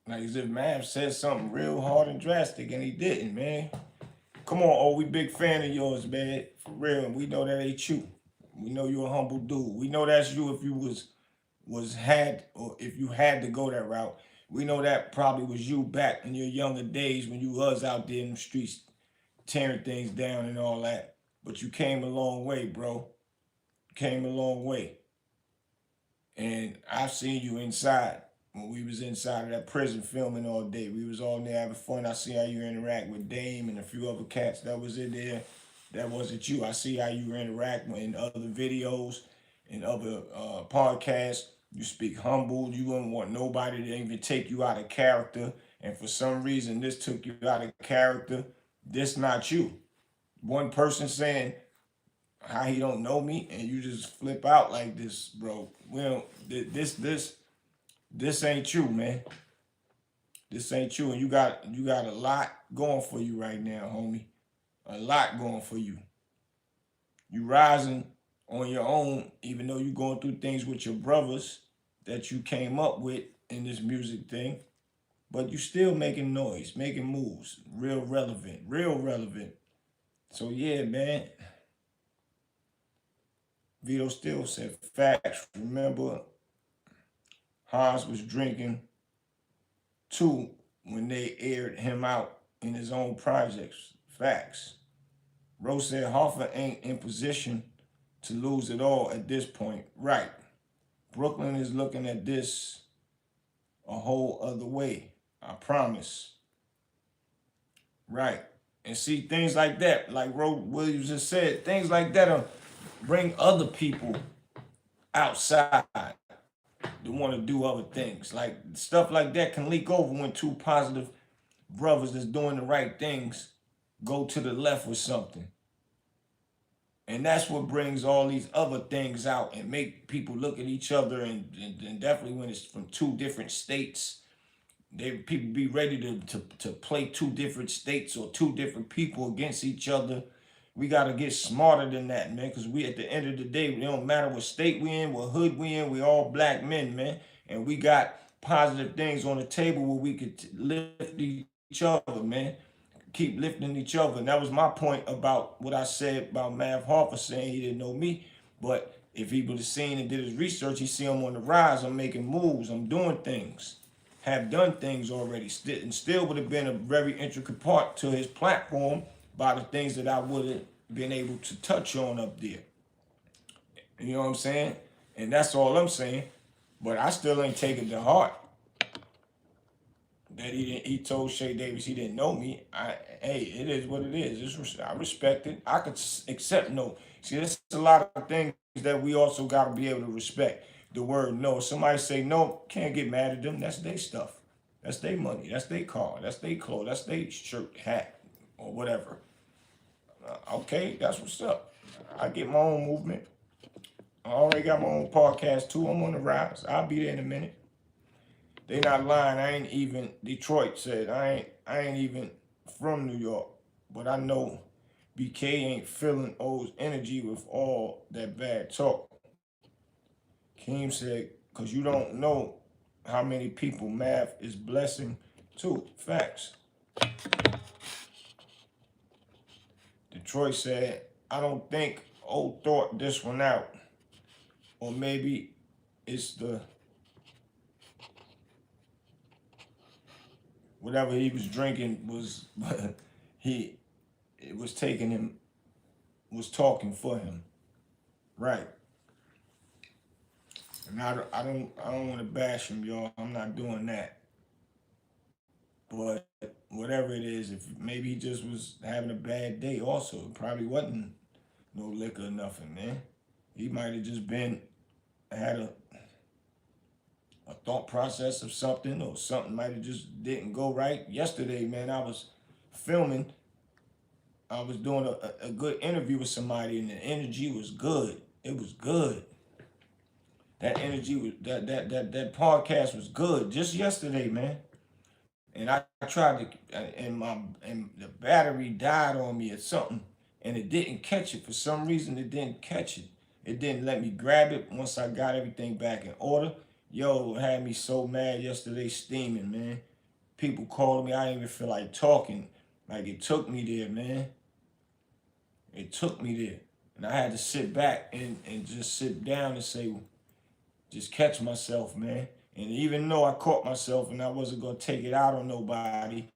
as if Mav said something real hard and drastic, and he didn't, man. Come on, we big fan of yours, man, for real. And we know that ain't you. We know you're a humble dude. We know that's you if you if you had to go that route. We know that probably was you back in your younger days when you was out there in the streets tearing things down and all that. But you came a long way, bro. Came a long way. And I've seen you inside. When we was inside of that prison filming all day, we was all there having fun. I see how you interact with Dame and a few other cats that was in there. That wasn't you. I see how you interact in other videos and other podcasts. You speak humble. You don't want nobody to even take you out of character. And for some reason, this took you out of character. This not you. One person saying how he don't know me, and you just flip out like this, bro. Well, this ain't you, man. This ain't you, and you got a lot going for you right now, homie. A lot going for you. You rising on your own, even though you going through things with your brothers that you came up with in this music thing. But you still making noise, making moves, real relevant, real relevant. So yeah, man. Vito still said facts. Remember, Hans was drinking too when they aired him out in his own projects. Facts. Rose said Hoffa ain't in position to lose it all at this point. Right. Brooklyn is looking at this a whole other way. I promise. Right. And see, things like that, like Ro Williams just said, things like that bring other people outside to want to do other things. Like stuff like that can leak over when two positive brothers that's doing the right things go to the left with something. And that's what brings all these other things out and make people look at each other and definitely when it's from two different states, people be ready to play two different states or two different people against each other. We got to get smarter than that, man, because we at the end of the day, it don't matter what state we in, what hood we in, we all black men, man. And we got positive things on the table where we could lift each other, man. Keep lifting each other. And that was my point about what I said about Math Hoffa saying he didn't know me. But if he would have seen and did his research, he see I'm on the rise. I'm making moves. I'm doing things. Have done things already. And still would have been a very intricate part to his platform by the things that I would have been able to touch on up there. You know what I'm saying? And that's all I'm saying. But I still ain't taking to heart that he told Shay Davis he didn't know me. Hey, it is what it is. I respect it. I could accept no. See, there's a lot of things that we also got to be able to respect. The word no. If somebody say no, can't get mad at them. That's their stuff. That's their money. That's their car. That's their clothes. That's their shirt, hat, or whatever. Okay, that's what's up. I get my own movement. I already got my own podcast too. I'm on the rise. I'll be there in a minute. They not lying. I ain't even, Detroit said, I ain't even from New York. But I know BK ain't feeling O's energy with all that bad talk. Keem said, because you don't know how many people Math is blessing too. Facts. Detroit said, I don't think O thought this one out. Or maybe it's the whatever he was drinking was it was taking him, was talking for him, right? And I don't want to bash him, y'all. I'm not doing that. But whatever it is, if maybe he just was having a bad day, also it probably wasn't no liquor or nothing, man. He might have just been had a thought process of something, or something might have just didn't go right. Yesterday, man, I was filming. I was doing a good interview with somebody, and the energy was good. It was good. That energy was that podcast was good. Just yesterday, man. And I tried to, and the battery died on me or something, and it didn't catch it for some reason. It didn't catch it. It didn't let me grab it once I got everything back in order. Yo, it had me so mad yesterday, steaming, man. People calling me. I didn't even feel like talking. Like it took me there, man. It took me there. And I had to sit back and just sit down and say, just catch myself, man. And even though I caught myself and I wasn't going to take it out on nobody,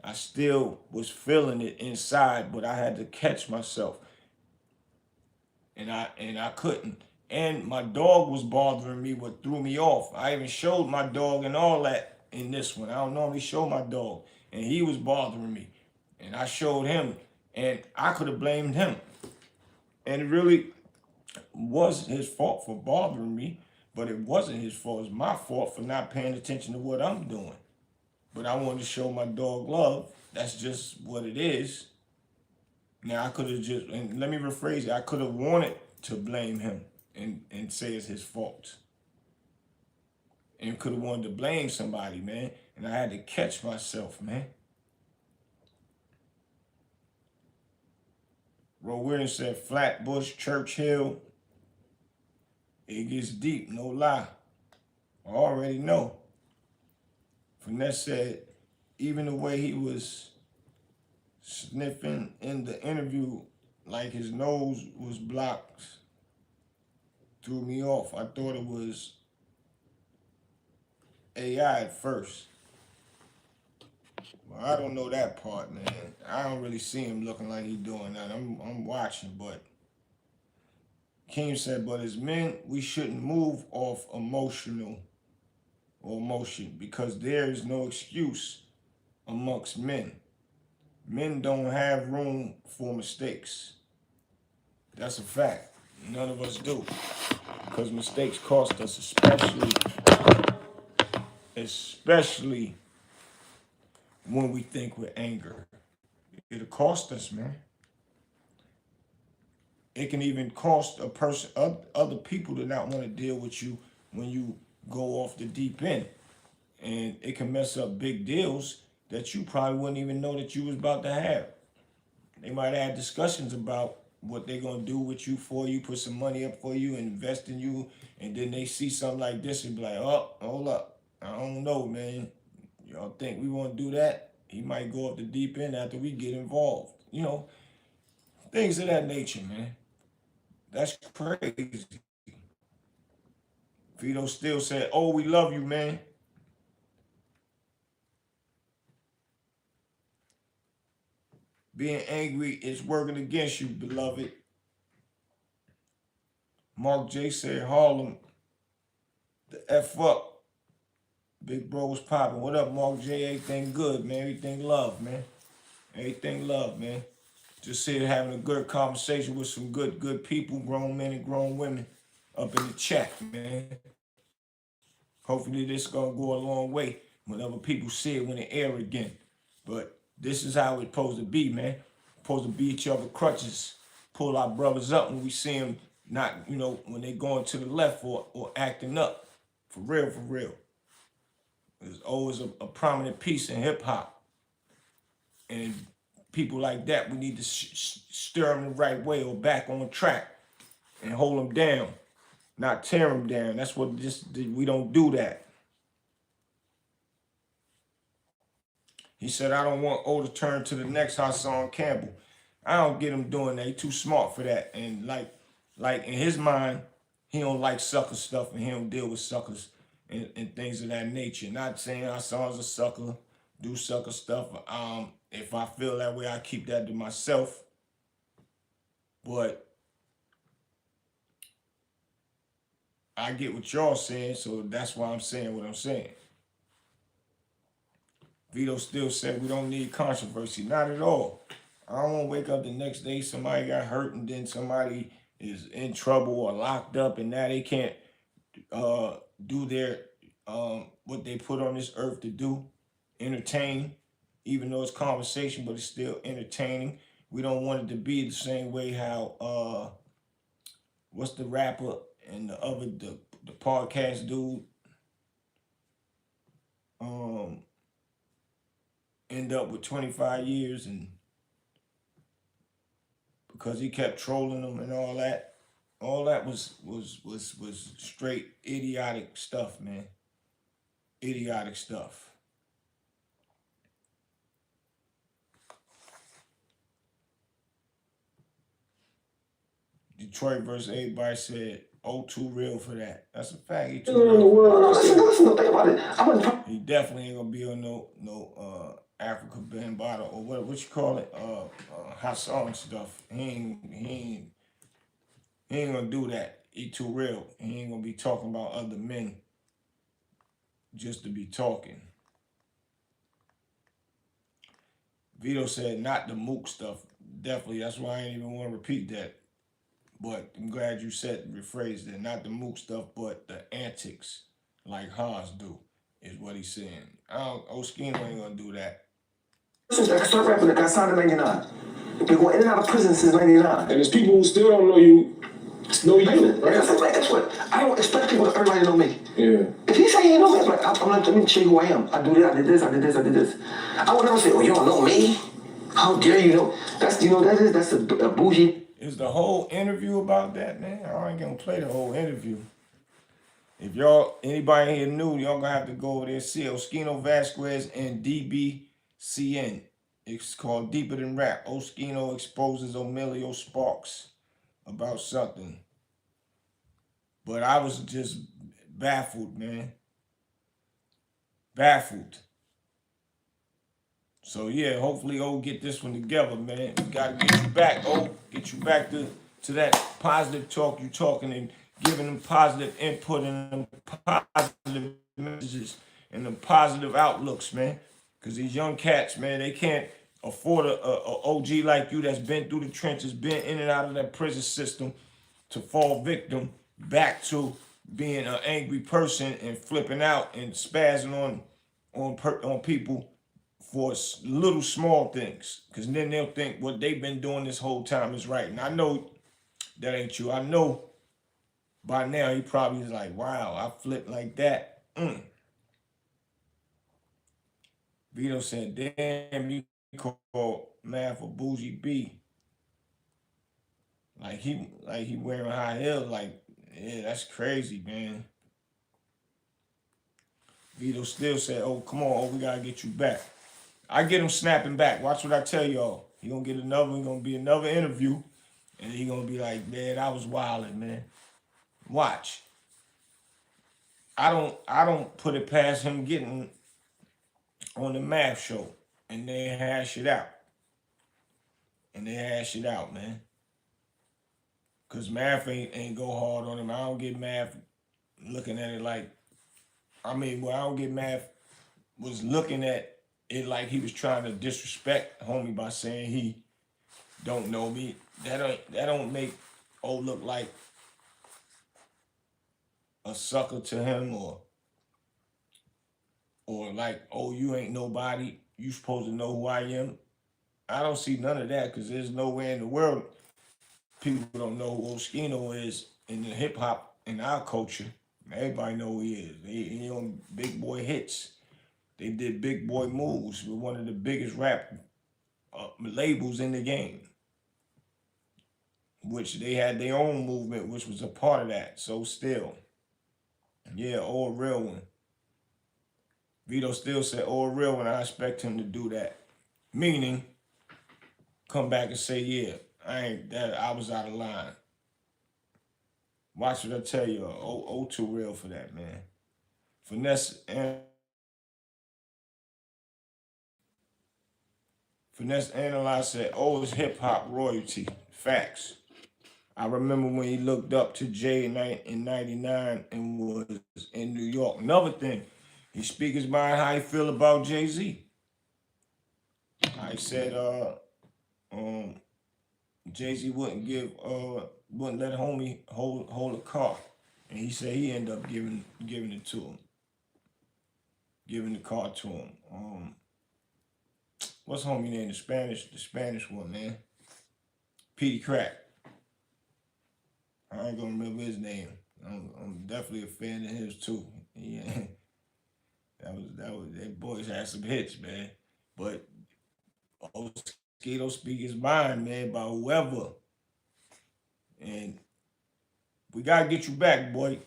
I still was feeling it inside, but I had to catch myself. And I couldn't. And my dog was bothering me, what threw me off. I even showed my dog and all that in this one. I don't normally show my dog. And he was bothering me. And I showed him. And I could have blamed him. And it really was his fault for bothering me. But it wasn't his fault. It's my fault for not paying attention to what I'm doing. But I wanted to show my dog love. That's just what it is. Now I could have just, and let me rephrase it, I could have wanted to blame him and say it's his fault. And could have wanted to blame somebody, man. And I had to catch myself, man. Ro Williams said, Flatbush, Churchill, it gets deep, no lie. I already know. Finesse said, even the way he was sniffing in the interview like his nose was blocked threw me off. I thought it was AI at first. Well, I don't know that part, man. I don't really see him looking like he doing that. I'm watching, but King said, but as men, we shouldn't move off emotion because there is no excuse amongst men. Men don't have room for mistakes. That's a fact. None of us do. Because mistakes cost us, especially when we think with anger. It'll cost us, man. It can even cost a person, other people to not want to deal with you when you go off the deep end. And it can mess up big deals that you probably wouldn't even know that you was about to have. They might have discussions about what they're going to do with you, for you, put some money up for you, invest in you, and then they see something like this and be like, oh, hold up. I don't know, man. Y'all think we want to do that? He might go up the deep end after we get involved. You know, things of that nature, man. That's crazy. Vito still said, oh, we love you, man. Being angry is working against you, beloved. Mark J said, Harlem, the F up. Big bro was popping. What up, Mark J? Everything good, man. Everything love, man. Everything love, man. Just here having a good conversation with some good people, grown men and grown women up in the chat, man. Hopefully this gonna go a long way when other people see it when they air again. But this is how it's supposed to be, man. Supposed to be each other crutches. Pull our brothers up when we see them not, you know, when they going to the left or acting up. For real, for real. There's always a prominent piece in hip hop. And people like that, we need to stir them the right way or back on track and hold them down, not tear them down. That's what we don't do that. He said, I don't want O to turn to the next Hassan Campbell. I don't get him doing that. He's too smart for that. And like in his mind, he don't like sucker stuff and he don't deal with suckers and things of that nature. Not saying Hassan's a sucker, do sucker stuff. If I feel that way, I keep that to myself. But I get what y'all saying, so that's why I'm saying what I'm saying. Vito still said we don't need controversy. Not at all. I don't want to wake up the next day, somebody got hurt and then somebody is in trouble or locked up and now they can't do their what they put on this earth to do, entertain, even though it's conversation, but it's still entertaining. We don't want it to be the same way how what's the rapper and the other the podcast dude end up with 25 years and because he kept trolling them and all that. All that was straight idiotic stuff, man. Idiotic stuff. Detroit versus everybody said, oh, too real for that. That's a fact. He too real. Listen, think about it. He definitely ain't gonna be on no Africa Bambaataa or what you call it, hot song stuff. He ain't gonna do that. He too real. He ain't gonna be talking about other men just to be talking. Vito said not the mook stuff. Definitely, that's why I ain't even want to repeat that. But I'm glad you rephrased it. Not the mook stuff, but the antics, like Hans do, is what he's saying. Oschino ain't gonna do that. Since I started rapping, I got signed in 99. Been going in and out of prison since 99. And there's people who still don't know you, right? That's what. I don't expect everybody to know me. Yeah. If he say he ain't know me, I'm like, let me show you who I am. I do this, I did this, I did this, I did this. I would never say, oh, you don't know me? How dare you know? That's a bougie. Is the whole interview about that, man? I ain't gonna play the whole interview. If anybody here new, y'all gonna have to go over there and see Oschino Vasquez and DBCN. It's called Deeper Than Rap. Oschino exposes Emilio Sparks about something. But I was just baffled, man. Baffled. So yeah, hopefully get this one together, man. We gotta get you back, get you back to that positive talk you talking and giving them positive input and them positive messages and them positive outlooks, man. Cause these young cats, man, they can't afford a OG like you that's been through the trenches, been in and out of that prison system to fall victim back to being an angry person and flipping out and spazzing on people for little small things, because then they'll think what they've been doing this whole time is right. And I know that ain't true. I know by now he probably is like, wow, I flipped like that. Vito said, damn, you call Math a bougie B. Like he wearing high heels. Like, yeah, that's crazy, man. Vito still said, oh, come on, we gotta get you back. I get him snapping back. Watch what I tell y'all. He gonna get gonna be another interview, and he gonna be like, man, I was wilding, man. Watch. I don't put it past him getting on the Math show and they hash it out. Man. Cause Math ain't go hard on him. I don't get Math looking at it like, I don't get Math was looking at it like he was trying to disrespect homie by saying he don't know me. That don't make look like a sucker to him or like, you ain't nobody, you supposed to know who I am. I don't see none of that, because there's nowhere in the world people don't know who Oschino is in the hip hop in our culture. Everybody know who he is. He on big boy hits. They did big boy moves with one of the biggest rap labels in the game, which they had their own movement, which was a part of that. So still, yeah, a real one. Vito still said, a real one. I expect him to do that. Meaning, come back and say, yeah, I was out of line. Watch what I tell you. Too real for that, man. Finesse Analyze said, it's hip hop royalty. Facts. I remember when he looked up to Jay in 99 and was in New York. Another thing, he speak his mind how he feel about Jay-Z. I said, Jay-Z wouldn't let homie hold a car. And he said he ended up giving it to him. Giving the car to him. What's homie name? The Spanish one, man. Petey Crack. I ain't gonna remember his name. I'm definitely a fan of his too. Yeah. That boys had some hits, man. But Oschino speak his mind, man, about whoever. And we gotta get you back, boy.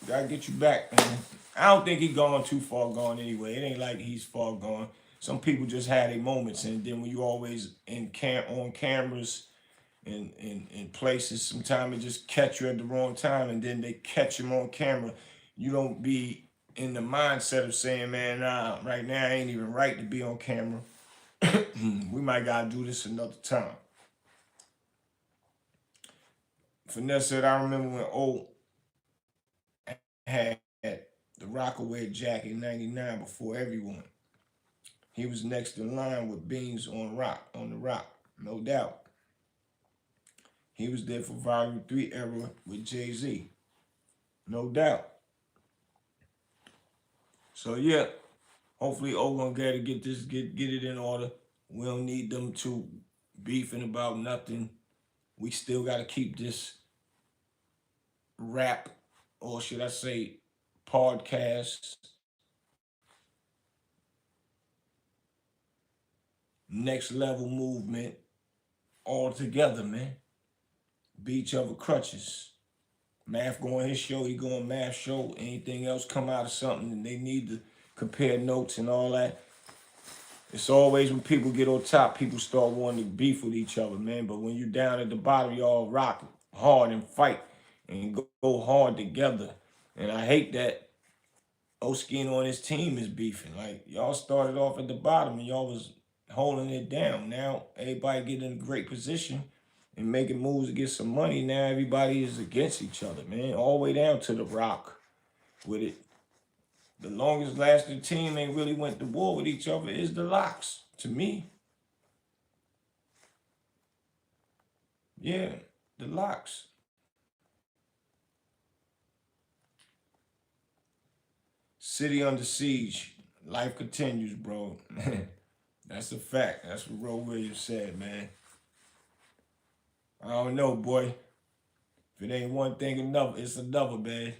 We gotta get you back, man. I don't think he gone too far gone anyway. It ain't like he's far gone. Some people just had their moments, and then when you always on cameras in places, sometimes it just catch you at the wrong time, and then they catch him on camera. You don't be in the mindset of saying, man, nah, right now I ain't even right to be on camera. We might gotta do this another time. Finesse said, I remember when O had the Rockaway jacket in 99 before everyone. He was next in line with Beans on the Rock, no doubt. He was there for Volume 3 era with Jay-Z. No doubt. So yeah, hopefully O gonna get it in order. We don't need them two beefing about nothing. We still gotta keep this rap, or should I say podcast, next level movement all together, man. Be each other crutches. Math go on his show, he go on Math show. Anything else come out of something and they need to compare notes and all that. It's always when people get on top, people start wanting to beef with each other, man. But when you're down at the bottom, y'all rock hard and fight and go hard together. And I hate that Oschino and his team is beefing. Like, y'all started off at the bottom and y'all was holding it down. Now everybody getting in a great position and making moves to get some money. Now everybody is against each other, man. All the way down to the Rock with it. The longest lasting team ain't really went to war with each other is the Locks, to me. Yeah, the Locks. City under siege. Life continues, bro. That's a fact. That's what Ro Williams said, man. I don't know, boy. If it ain't one thing, another, it's another, man.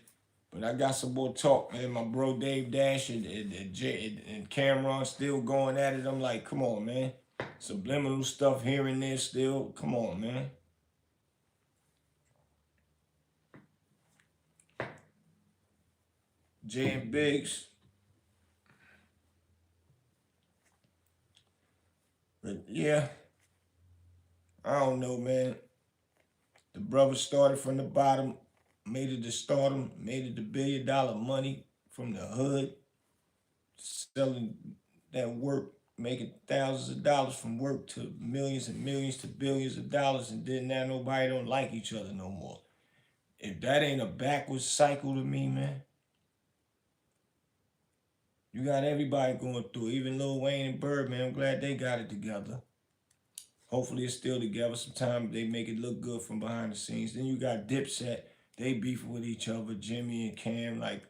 But I got some more talk, man. My bro Dave Dash and Cameron still going at it. I'm like, come on, man. Subliminal stuff here and there still. Come on, man. Jay and Biggs. But yeah, I don't know, man. The brother started from the bottom, made it to stardom, made it to $1 billion money from the hood, selling that work, making thousands of dollars from work to millions and millions to billions of dollars, and then now nobody don't like each other no more. If that ain't a backwards cycle to me, man, you got everybody going through, even Lil Wayne and Birdman. I'm glad they got it together. Hopefully it's still together. Sometimes they make it look good from behind the scenes. Then you got Dipset. They beefing with each other, Jimmy and Cam. Like,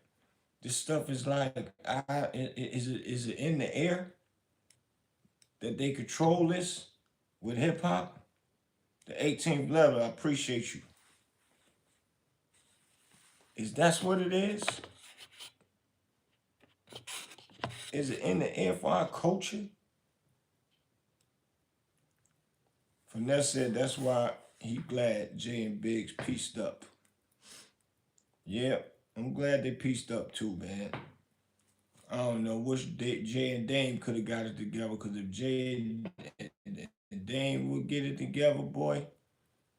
this stuff is like, is it in the air that they control this with hip hop? The 18th level, I appreciate you. Is that what it is? Is it in the air for our culture? Finesse said that's why he glad Jay and Biggs pieced up. Yeah, I'm glad they pieced up too, man. I don't know. Wish Jay and Dame could have got it together, because if Jay and Dame would get it together, boy.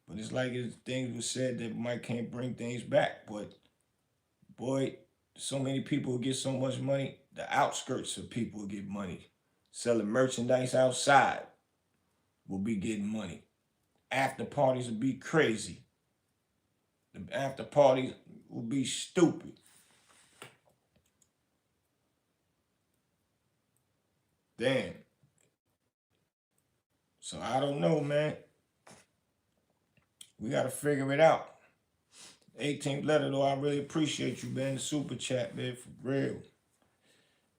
But it's like things were said that Mike can't bring things back. But boy, so many people will get so much money. The outskirts of people will get money. Selling merchandise outside will be getting money. After parties will be crazy. The after parties will be stupid. Damn. So I don't know, man. We got to figure it out. 18th letter, though, I really appreciate you, man. The super chat, man, for real.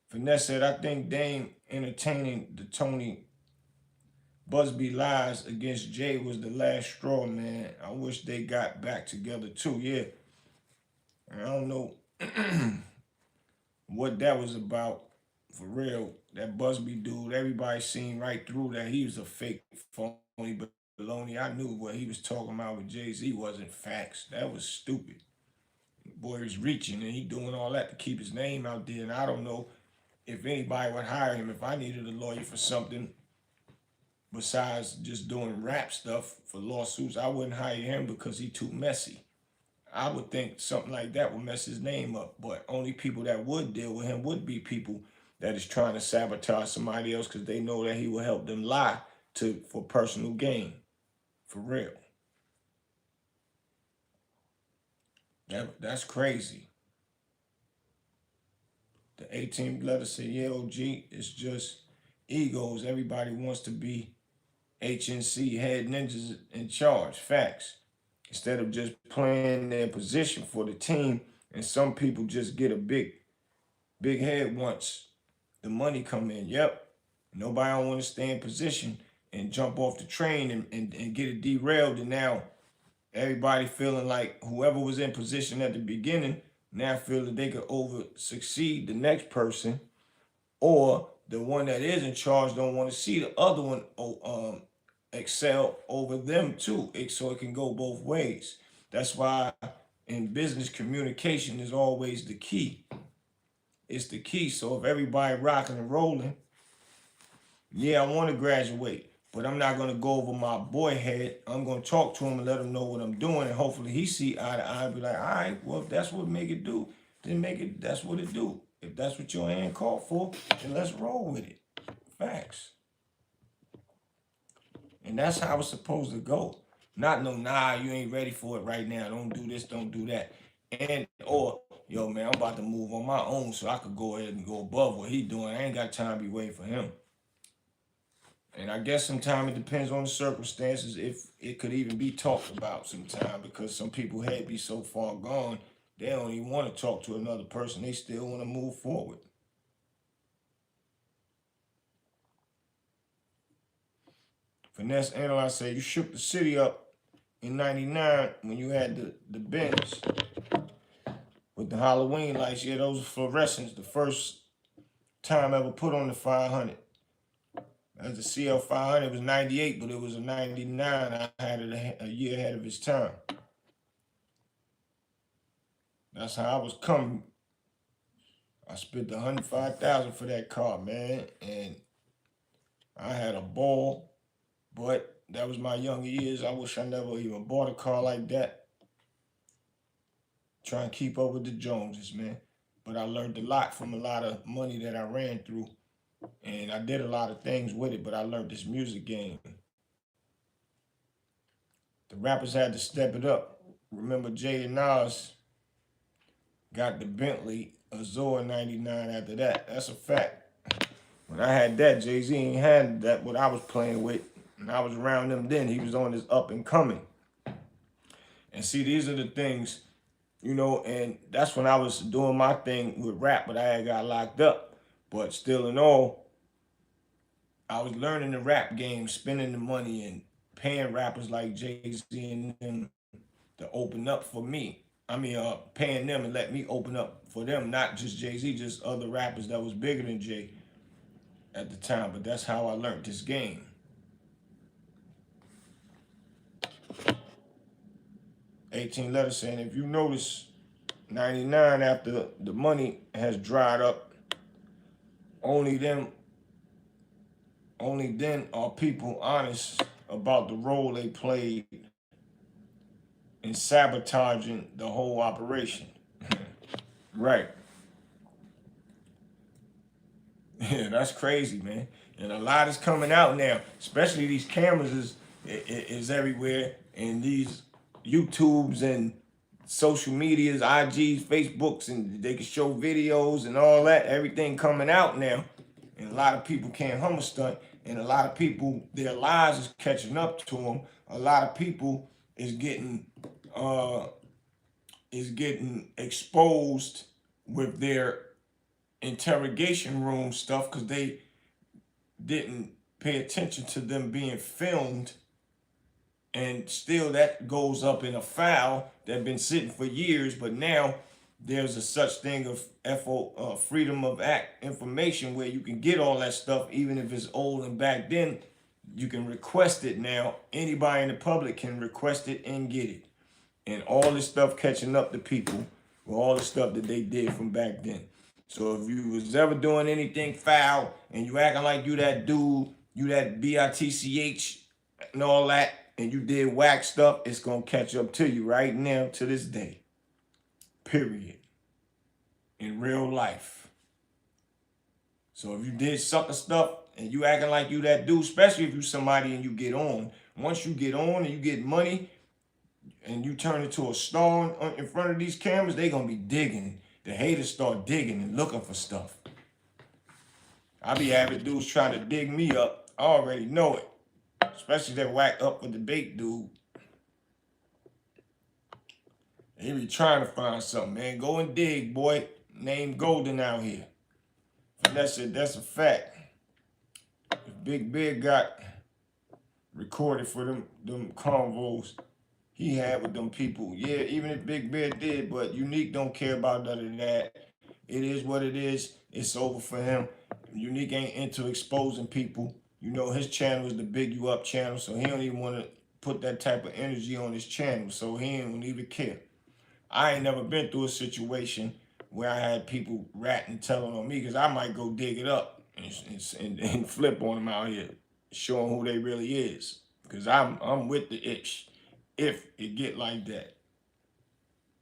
Finesse said, I think Dame entertaining the Tony Busby lies against Jay was the last straw, man. I wish they got back together, too. Yeah. I don't know what that was about, for real. That Busby dude, everybody seen right through that he was a fake, phony baloney. I knew what he was talking about with Jay-Z wasn't facts. That was stupid. Boy was reaching and he doing all that to keep his name out there. And I don't know if anybody would hire him if I needed a lawyer for something besides just doing rap stuff for lawsuits. I wouldn't hire him because he too messy. I would think something like that would mess his name up. But only people that would deal with him would be people that is trying to sabotage somebody else because they know that he will help them lie for personal gain. For real. That's crazy. The 18th letter said, yeah, OG, it's just egos. Everybody wants to be HNC, head ninjas in charge. Facts. instead of just playing their position for the team. And some people just get a big head once the money come in. Yep. Nobody don't want to stay in position and jump off the train and get it derailed. And now everybody feeling like whoever was in position at the beginning now feel that they could over succeed the next person, or the one that is in charge don't want to see the other one excel over them too. So it can go both ways. That's why in business, communication is always the key. It's the key. So if everybody rocking and rolling, yeah, I want to graduate, but I'm not going to go over my boy head. I'm going to talk to him and let him know what I'm doing, and hopefully he see eye to eye and be like, all right, well, if that's what make it do, then make it, that's what it do. If that's what your hand called for, then let's roll with it. Facts. And that's how it's supposed to go. Not no, nah, you ain't ready for it right now. Don't do this, don't do that. And, or, yo, man, I'm about to move on my own so I could go ahead and go above what he doing. I ain't got time to be waiting for him. And I guess sometimes it depends on the circumstances if it could even be talked about sometime, because some people head be so far gone, they don't even want to talk to another person. They still want to move forward. Finesse Analyze say you shook the city up in '99 when you had the Benz with the Halloween lights. Yeah, those were fluorescents. The first time ever put on the 500. As the CL 500, it was '98, but it was a '99. I had it a year ahead of its time. That's how I was coming. I spent $105,000 for that car, man, and I had a ball. But that was my younger years. I wish I never even bought a car like that. Trying to keep up with the Joneses, man. But I learned a lot from a lot of money that I ran through, and I did a lot of things with it. But I learned this music game. The rappers had to step it up. Remember, Jay and Nas got the Bentley Azure '99 after that. That's a fact. When I had that, Jay-Z ain't had that what I was playing with. And I was around them then. He was on his up and coming. And see, these are the things, you know, and that's when I was doing my thing with rap, but I had got locked up. But still in all, I was learning the rap game, spending the money and paying rappers like Jay-Z and them to open up for me. I mean, paying them and let me open up for them, not just Jay-Z, just other rappers that was bigger than Jay at the time. But that's how I learned this game. 18 letters saying, if you notice, '99 after the money has dried up, only then are people honest about the role they played in sabotaging the whole operation. Right. Yeah, that's crazy, man. And a lot is coming out now, especially these cameras is everywhere, and these YouTubes and social medias, IGs, Facebooks, and they can show videos and all that. Everything coming out now, and a lot of people can't hummer stunt, and a lot of people, their lives is catching up to them. A lot of people is getting exposed with their interrogation room stuff because they didn't pay attention to them being filmed, and still that goes up in a file that been sitting for years. But now there's a such thing of freedom of act information where you can get all that stuff even if it's old, and back then you can request it. Now anybody in the public can request it and get it, and all this stuff catching up to people with all the stuff that they did from back then. So if you was ever doing anything foul and you acting like you that dude, you that BITCH and all that, and you did whack stuff, it's gonna catch up to you right now to this day. Period. In real life. So if you did sucker stuff and you acting like you that dude, especially if you somebody and you get on, once you get on and you get money and you turn into a star in front of these cameras, they gonna be digging. The haters start digging and looking for stuff. I be having dudes trying to dig me up. I already know it. Especially that whack up with the bait dude. He be trying to find something, man. Go and dig, boy. Name Golden out here. That's it. That's a fact. If Big Big got recorded for them convos he had with them people, yeah, even if Big Bear did, but Unique don't care about none of that. It is what it is. It's over for him. Unique ain't into exposing people. You know, his channel is the Big You Up channel, so he don't even want to put that type of energy on his channel, so he ain't even care. I ain't never been through a situation where I had people ratting, telling on me, because I might go dig it up and flip on them out here, showing who they really is. Because I'm with the itch, if it get like that.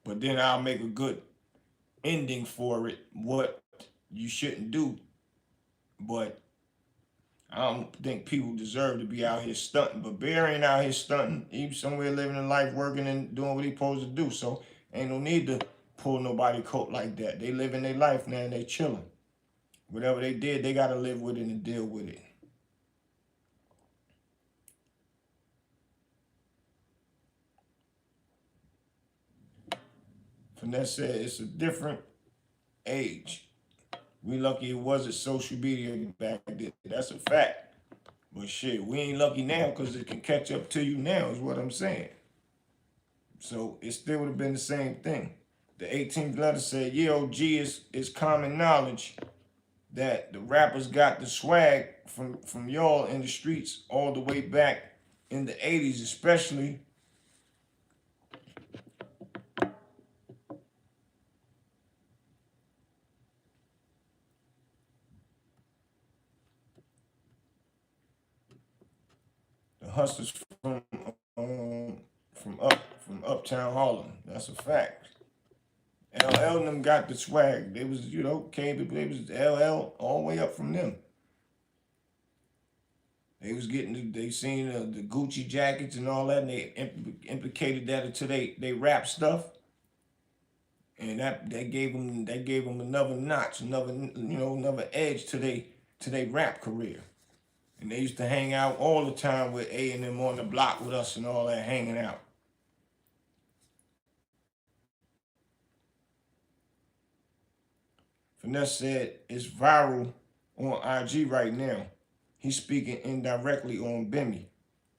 But then I'll make a good ending for it, what you shouldn't do. But I don't think people deserve to be out here stunting. But Bear ain't out here stunting. He's somewhere living a life, working and doing what he supposed to do. So ain't no need to pull nobody coat like that. They living their life now and they chilling. Whatever they did, they got to live with it and deal with it. Finesse said it's a different age. We lucky it wasn't social media back then. That's a fact. But shit, we ain't lucky now because it can catch up to you now is what I'm saying. So it still would have been the same thing. The 18th letter said, yeah, OG is common knowledge that the rappers got the swag from y'all in the streets all the way back in the 80s, especially. The hustlers from uptown Harlem. That's a fact. LL and them got the swag. They was, you know, they was LL all the way up from them. They was getting, they seen the Gucci jackets and all that, and they implicated that into they rap stuff, and that gave them another notch, another edge to they rap career. And they used to hang out all the time with A and them on the block with us and all that, hanging out. Finesse said it's viral on IG right now. He's speaking indirectly on Bimmy.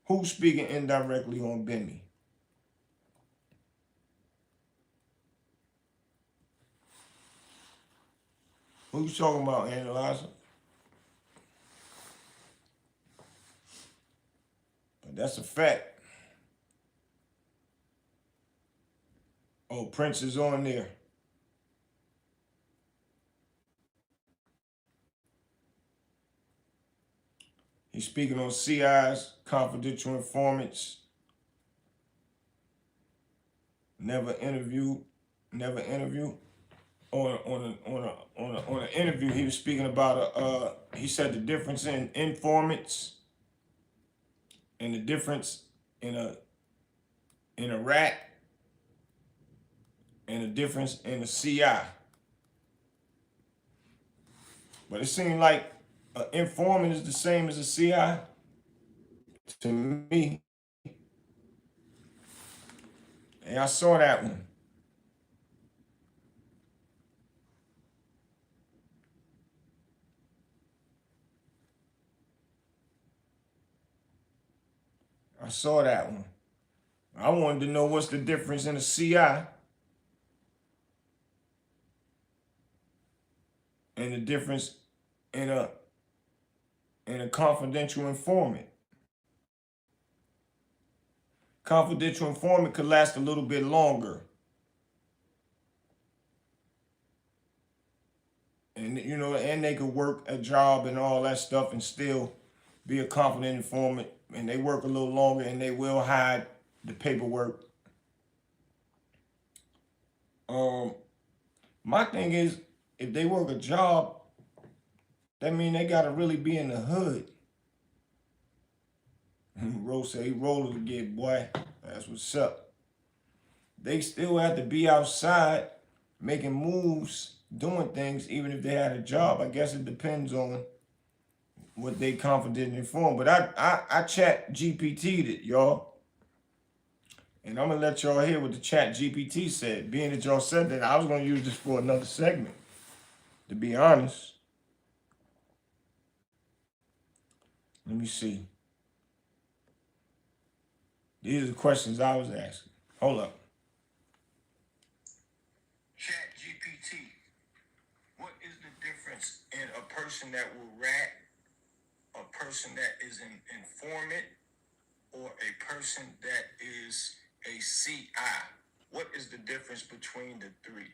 Who's speaking indirectly on Bimmy? Who you talking about, Analyzer? But that's a fact. Oh, Prince is on there. He's speaking on CI's confidential informants. Never interview. On an interview, he was speaking about he said the difference in informants and the difference in a rat and the difference in a CI. But it seemed like an informant is the same as a CI to me. And I saw that one. I saw that one. I wanted to know what's the difference in a CI and the difference in a confidential informant. Confidential informant could last a little bit longer. And and they could work a job and all that stuff and still be a confident informant, and they work a little longer and they will hide the paperwork. My thing is, if they work a job, that mean they gotta really be in the hood. Rose say he rolled again, boy. That's what's up. They still have to be outside making moves, doing things, even if they had a job. I guess it depends on what they confident and informed. But I chat GPT'd it, y'all. And I'm gonna let y'all hear what the chat GPT said. Being that y'all said that, I was gonna use this for another segment, to be honest. Let me see. These are the questions I was asking. Hold up. Chat GPT. What is the difference in a person that will rat, a person that is an informant, or a person that is a CI? What is the difference between the three?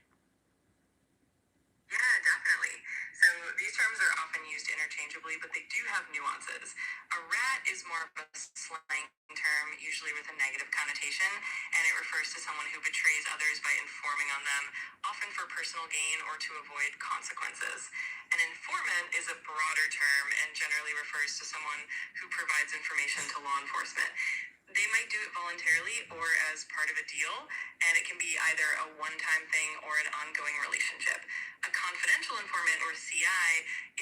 Yeah, definitely. So these terms are often used interchangeably, but they do have nuances. A rat is more of a slang term, usually with a negative connotation, and it refers to someone who betrays others by informing on them, often for personal gain or to avoid consequences. An informant is a broader term and generally refers to someone who provides information to law enforcement. They might do it voluntarily or as part of a deal, and it can be either a one-time thing or an ongoing relationship. A confidential informant, or CI,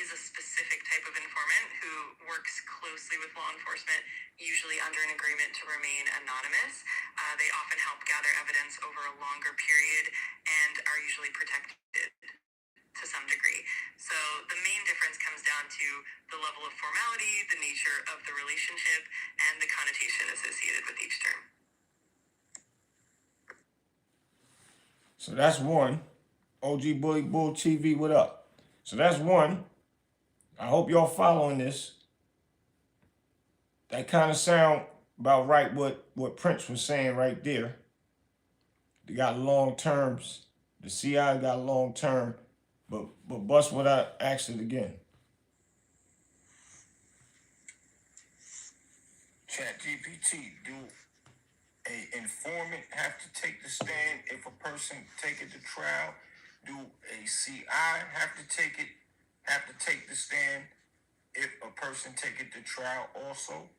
is a specific type of informant who works closely with law enforcement, usually under an agreement to remain anonymous. They often help gather evidence over a longer period and are usually protected to some degree. So the main difference comes down to the level of formality, the nature of the relationship, and the connotation associated with each term. So that's one. OG Bully Bull TV, what up? So that's one. I hope y'all following this. That kind of sound about right what Prince was saying right there. They got long terms. The CI got long term. But bust what I asked it again. Chat GPT, do a informant have to take the stand if a person take it to trial? Do a CI have to take the stand if a person take it to trial also?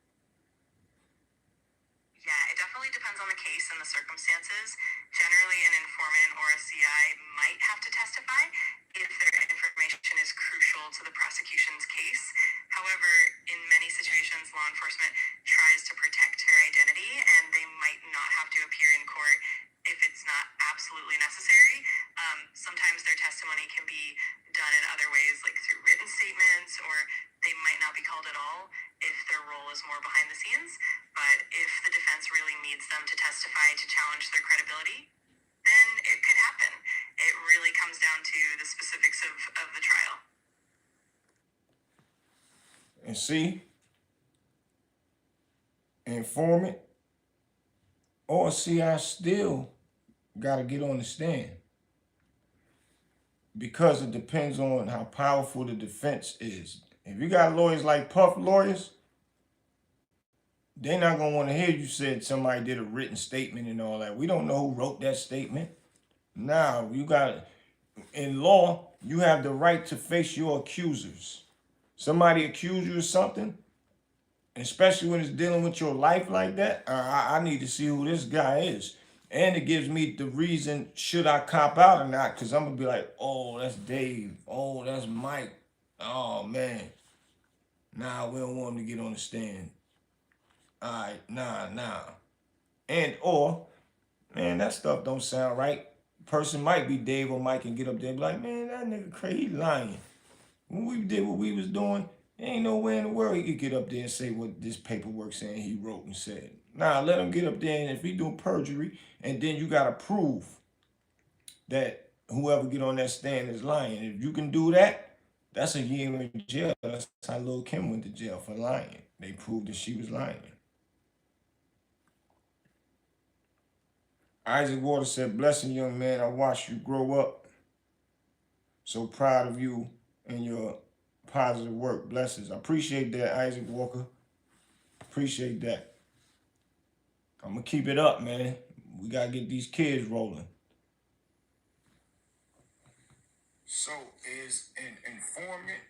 Yeah, it definitely depends on the case and the circumstances. Generally, an informant or a CI might have to testify if their information is crucial to the prosecution's case. However, in many situations, law enforcement tries to protect their identity, and they might not have to appear in court if it's not absolutely necessary. Sometimes their testimony can be done in other ways, like through written statements, or they might not be called at all if their role is more behind the scenes. But if the defense really needs them to testify to challenge their credibility, then it could happen. It really comes down to the specifics of the trial. And see, informant or CI still got to get on the stand, because it depends on how powerful the defense is. If you got lawyers like Puff lawyers, they're not going to want to hear you said somebody did a written statement and all that. We don't know who wrote that statement. Now, you got, in law, you have the right to face your accusers. Somebody accuse you of something, especially when it's dealing with your life like that, I need to see who this guy is. And it gives me the reason, should I cop out or not? Because I'm going to be like, oh, that's Dave. Oh, that's Mike. Oh, man. Nah, we don't want him to get on the stand. All right, nah. And or, man, that stuff don't sound right. Person might be Dave or Mike and get up there and be like, man, that nigga crazy, he lying. When we did what we was doing, there ain't no way in the world he could get up there and say what this paperwork saying he wrote and said. Nah, let him get up there, and if he doing perjury, and then you gotta prove that whoever get on that stand is lying. If you can do that, that's a year in jail. That's how Lil' Kim went to jail, for lying. They proved that she was lying. Isaac Water said, blessing, young man, I watched you grow up. So proud of you and your positive work. Blessings. I appreciate that, Isaac Walker. Appreciate that. I'm going to keep it up, man. We got to get these kids rolling. So is an informant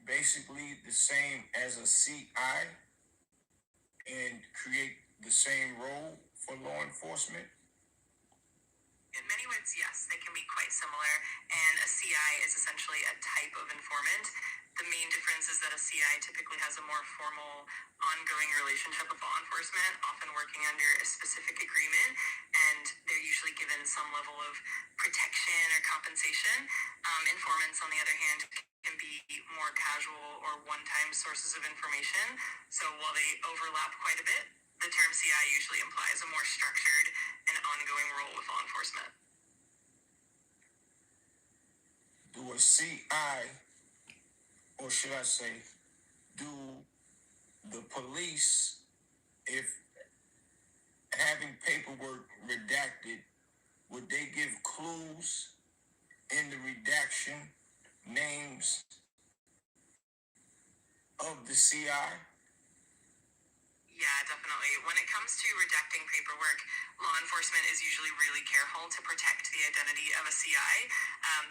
basically the same as a CI and create the same role for law enforcement? In many ways, yes. informants, they can be quite similar, and a CI is essentially a type of informant. The main difference is that a CI typically has a more formal, ongoing relationship with law enforcement, often working under a specific agreement, and they're usually given some level of protection or compensation. Informants, on the other hand, can be more casual or one-time sources of information. So while they overlap quite a bit, the term CI usually implies a more structured and ongoing role with law enforcement. Do a CI, or should I say, do the police, if having paperwork redacted, would they give clues in the redaction, names of the CI? Yeah, definitely. When it comes to redacting paperwork, law enforcement is usually really careful to protect the identity of a CI.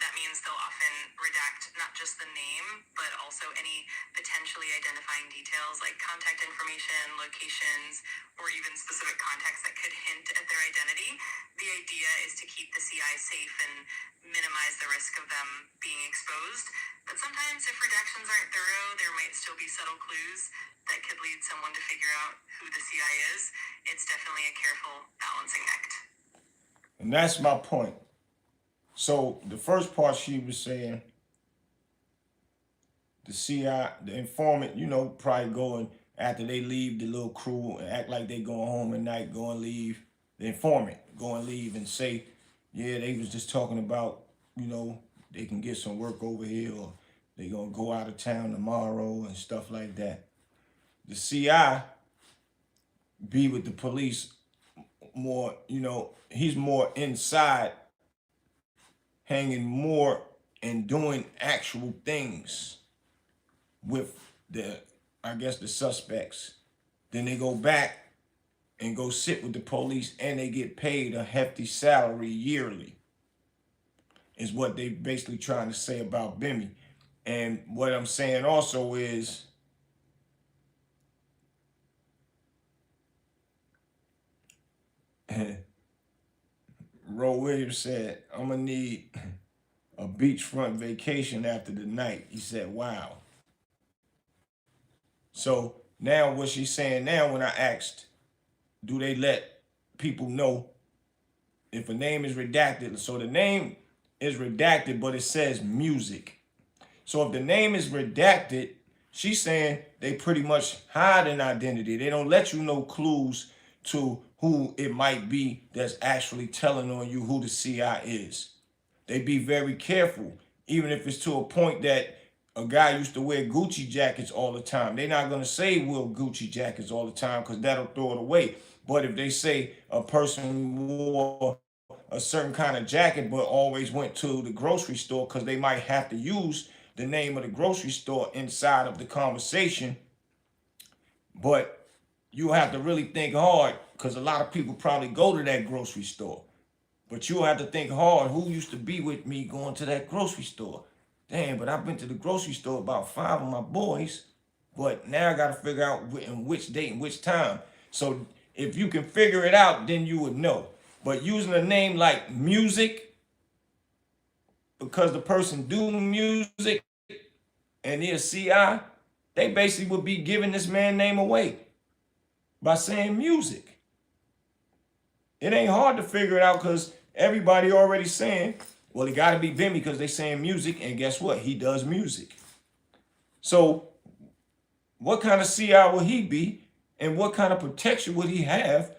That means they'll often redact not just the name, but also any potentially identifying details like contact information, locations, or even specific context that could hint at their identity. The idea is to keep the CI safe and minimize the risk of them being exposed. But sometimes if redactions aren't thorough, there might still be subtle clues that could lead someone to figure out who the CI is. It's definitely a careful balancing act. And that's my point. So the first part she was saying, the CI, the informant, probably going after they leave the little crew and act like they going home at night, go and leave. The informant go and leave and say, yeah, they was just talking about, they can get some work over here, or they gonna go out of town tomorrow and stuff like that. The CI be with the police more, he's more inside, hanging more and doing actual things with the suspects. Then they go back and go sit with the police, and they get paid a hefty salary yearly, is what they basically trying to say about Bimmy. And what I'm saying also is, Ro Williams said, I'm gonna need a beachfront vacation after the night. He said, wow. So now what she's saying now, when I asked, do they let people know if a name is redacted? So the name is redacted, but it says music. So if the name is redacted, she's saying they pretty much hide an identity. They don't let you know clues to who it might be that's actually telling on you who the CI is. They be very careful, even if it's to a point that a guy used to wear Gucci jackets all the time. They're not going to say wear Gucci jackets all the time because that'll throw it away. But if they say a person wore a certain kind of jacket but always went to the grocery store, because they might have to use the name of the grocery store inside of the conversation, but you have to really think hard, because a lot of people probably go to that grocery store. But you'll have to think hard, who used to be with me going to that grocery store? Damn, but I've been to the grocery store about 5 of my boys, but now I got to figure out in which date and which time. So if you can figure it out, then you would know. But using a name like music, because the person do music and they're CI, they basically would be giving this man's name away by saying music. It ain't hard to figure it out, because everybody already saying, well, it got to be Bimmy because they saying music, and guess what? He does music. So what kind of CI would he be, and what kind of protection would he have,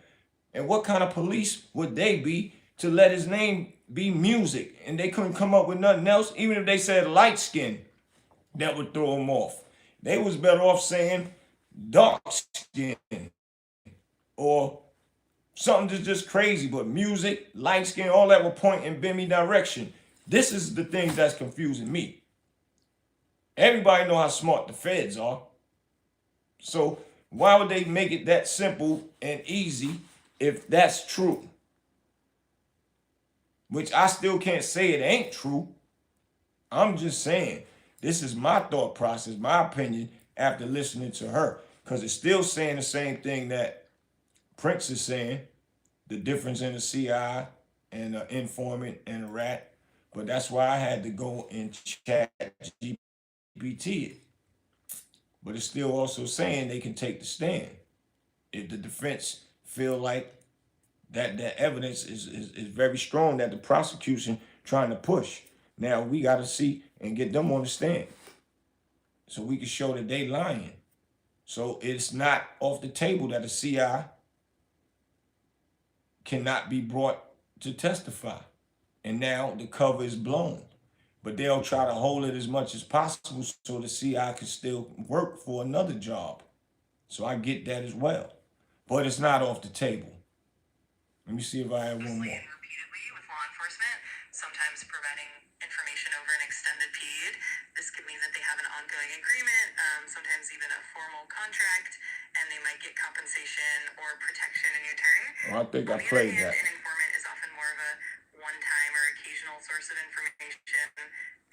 and what kind of police would they be to let his name be music? And they couldn't come up with nothing else. Even if they said light skin, that would throw them off. They was better off saying dark skin or something that's just crazy. But music, light skin, all that will point in Bimmy direction. This is the thing that's confusing me. Everybody know how smart the feds are. So why would they make it that simple and easy if that's true? Which I still can't say it ain't true. I'm just saying, this is my thought process, my opinion, after listening to her. Because it's still saying the same thing that Prince is saying, the difference in the CI and an informant and a rat. But that's why I had to go and chat GPT it. But it's still also saying they can take the stand. If the defense feel like that evidence is very strong that the prosecution trying to push. Now we got to see and get them on the stand so we can show that they lying. So it's not off the table that a CI cannot be brought to testify. And now the cover is blown. But they'll try to hold it as much as possible so the CI can still work for another job. So I get that as well. But it's not off the table. Let me see if I have one more. Repeatedly with law enforcement, sometimes providing information over an extended period. This could mean that they have an ongoing agreement, sometimes even a formal contract, and they might get compensation or protection in return. Oh, I think I played that. An informant is often more of a one-time or occasional source of information,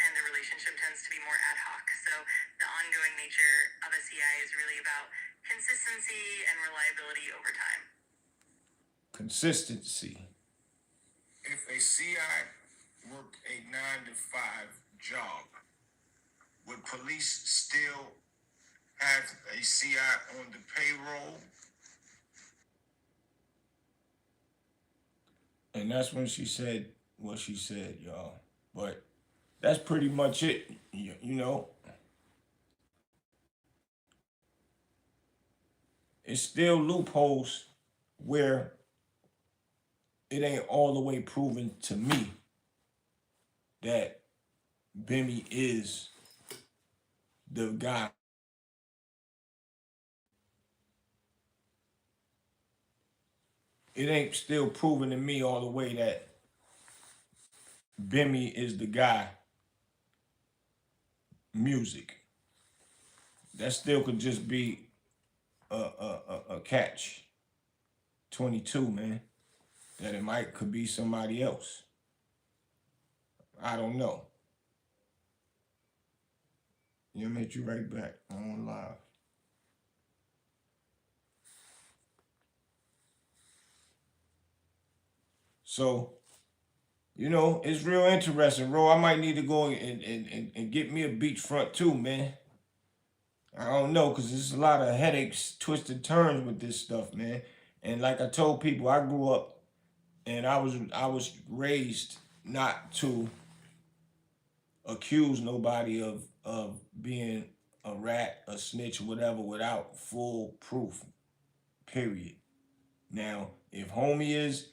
and the relationship tends to be more ad hoc. So the ongoing nature of a CI is really about consistency and reliability over time. Consistency. If a CI worked a 9-to-5 job, would police still have a CI on the payroll? And that's when she said what she said, y'all. But that's pretty much it, you know. It's still loopholes where it ain't all the way proven to me that Bimmy is the guy. It ain't still proven to me all the way that Bimmy is the guy. Music. That still could just be a catch 22, man. That it could be somebody else. I don't know. I'm gonna hit you right back. I'm on live. So, you know, it's real interesting, bro. I might need to go and get me a beachfront too, man. I don't know, because there's a lot of headaches, twisted turns with this stuff, man. And like I told people, I grew up and I was raised not to accuse nobody of being a rat, a snitch, whatever, without full proof. Period. Now, if homie is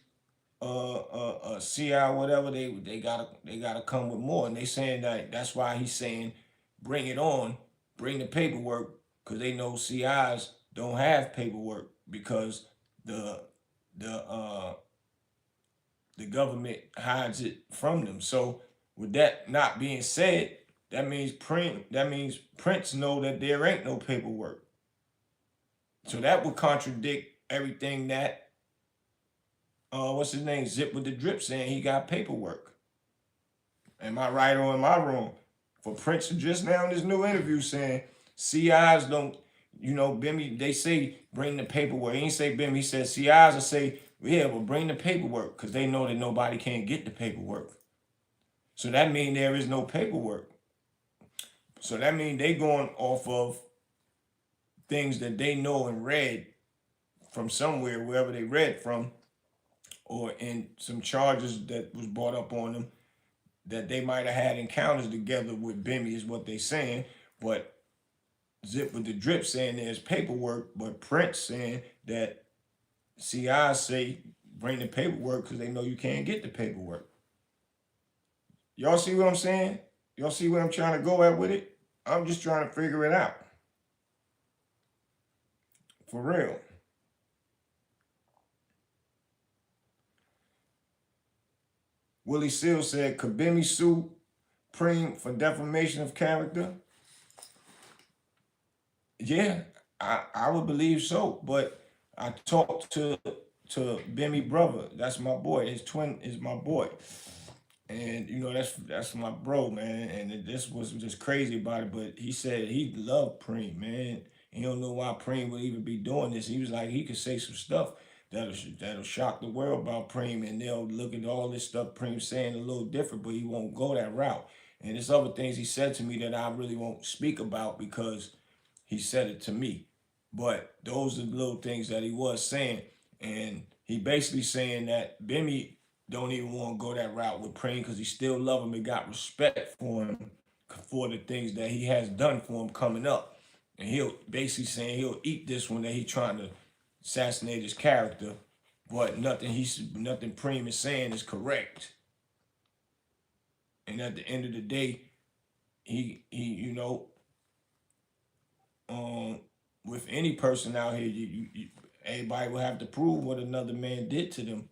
a CI whatever, they gotta come with more. And they saying that's why he's saying bring it on, bring the paperwork, because they know CIs don't have paperwork because the government hides it from them. So with that not being said, that means Prince know that there ain't no paperwork. So that would contradict everything that what's his name, Zip with the Drip, saying he got paperwork. Am I right or am I wrong? For Prince just now in this new interview saying CIs don't, you know, Bimmy, they say bring the paperwork. He ain't say Bimmy, he said CIs will say, yeah, well, bring the paperwork, because they know that nobody can get the paperwork. So that means there is no paperwork. So that means they going off of things that they know and read from somewhere, wherever they read from, or in some charges that was brought up on them, that they might have had encounters together with Bimmy is what they saying. But Zip with the Drip saying there's paperwork, but Prince saying that CI say bring the paperwork because they know you can't get the paperwork. Y'all see what I'm saying? Y'all see where I'm trying to go at with it? I'm just trying to figure it out. For real. Willie Seal said, could Bimmy sue Preem for defamation of character? Yeah, I would believe so. But I talked to Bimmy brother. That's my boy. His twin is my boy. And you know, that's my bro, man. And this was just crazy about it. But he said he loved Preem, man. He don't know why Preem would even be doing this. He was like, he could say some stuff. that'll shock the world about Preem, and they'll look at all this stuff Preem's saying a little different, but he won't go that route. And there's other things he said to me that I really won't speak about because he said it to me. But those are the little things that he was saying. And he basically saying that Bimmy don't even want to go that route with Preem because he still love him and got respect for him for the things that he has done for him coming up. And he'll basically saying he'll eat this one that he trying to assassinate his character. But nothing Preem is saying is correct. And at the end of the day, he with any person out here, everybody will have to prove what another man did to them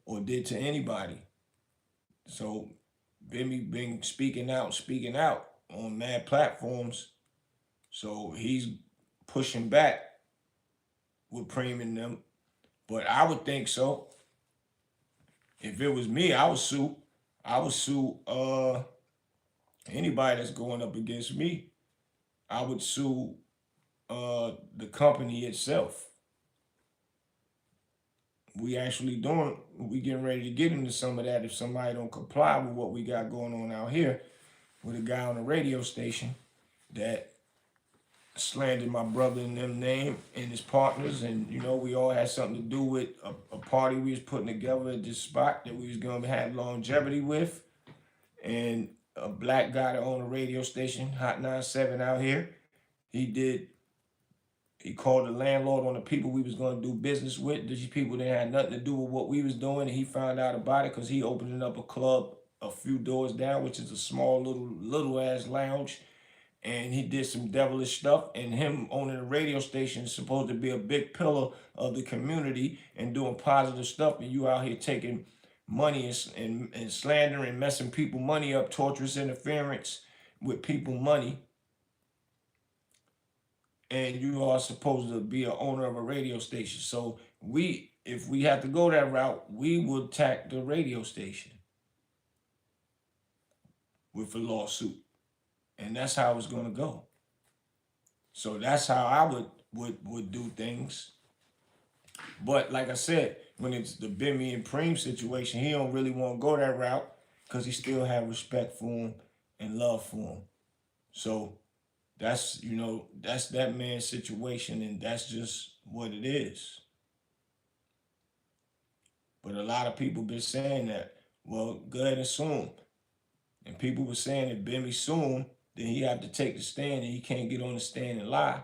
or did to anybody. So Bimmy been speaking out on mad platforms. So he's pushing back with Preem and them. But I would think so. If it was me, I would sue. Anybody that's going up against me. I would sue the company itself. We getting ready to get into some of that if somebody don't comply with what we got going on out here with a guy on a radio station that slandered my brother and them name and his partners, and we all had something to do with a party we was putting together at this spot that we was gonna have longevity with, and a black guy that owned a radio station, Hot 97 out here, he called the landlord on the people we was going to do business with. These people that had nothing to do with what we was doing, and he found out about it because he opened up a club a few doors down, which is a small little ass lounge, and he did some devilish stuff. And him owning a radio station is supposed to be a big pillar of the community and doing positive stuff, and you out here taking money and slandering, messing people money up, torturous interference with people money. And you are supposed to be an owner of a radio station. So if we have to go that route, we would attack the radio station with a lawsuit. And that's how it's gonna go. So that's how I would do things. But like I said, when it's the Bimmy and Preem situation, he don't really want to go that route because he still have respect for him and love for him. So that's that man's situation, and that's just what it is. But a lot of people been saying that, well, go ahead and sue him. And people were saying if Bimmy sue him, then he have to take the stand, and he can't get on the stand and lie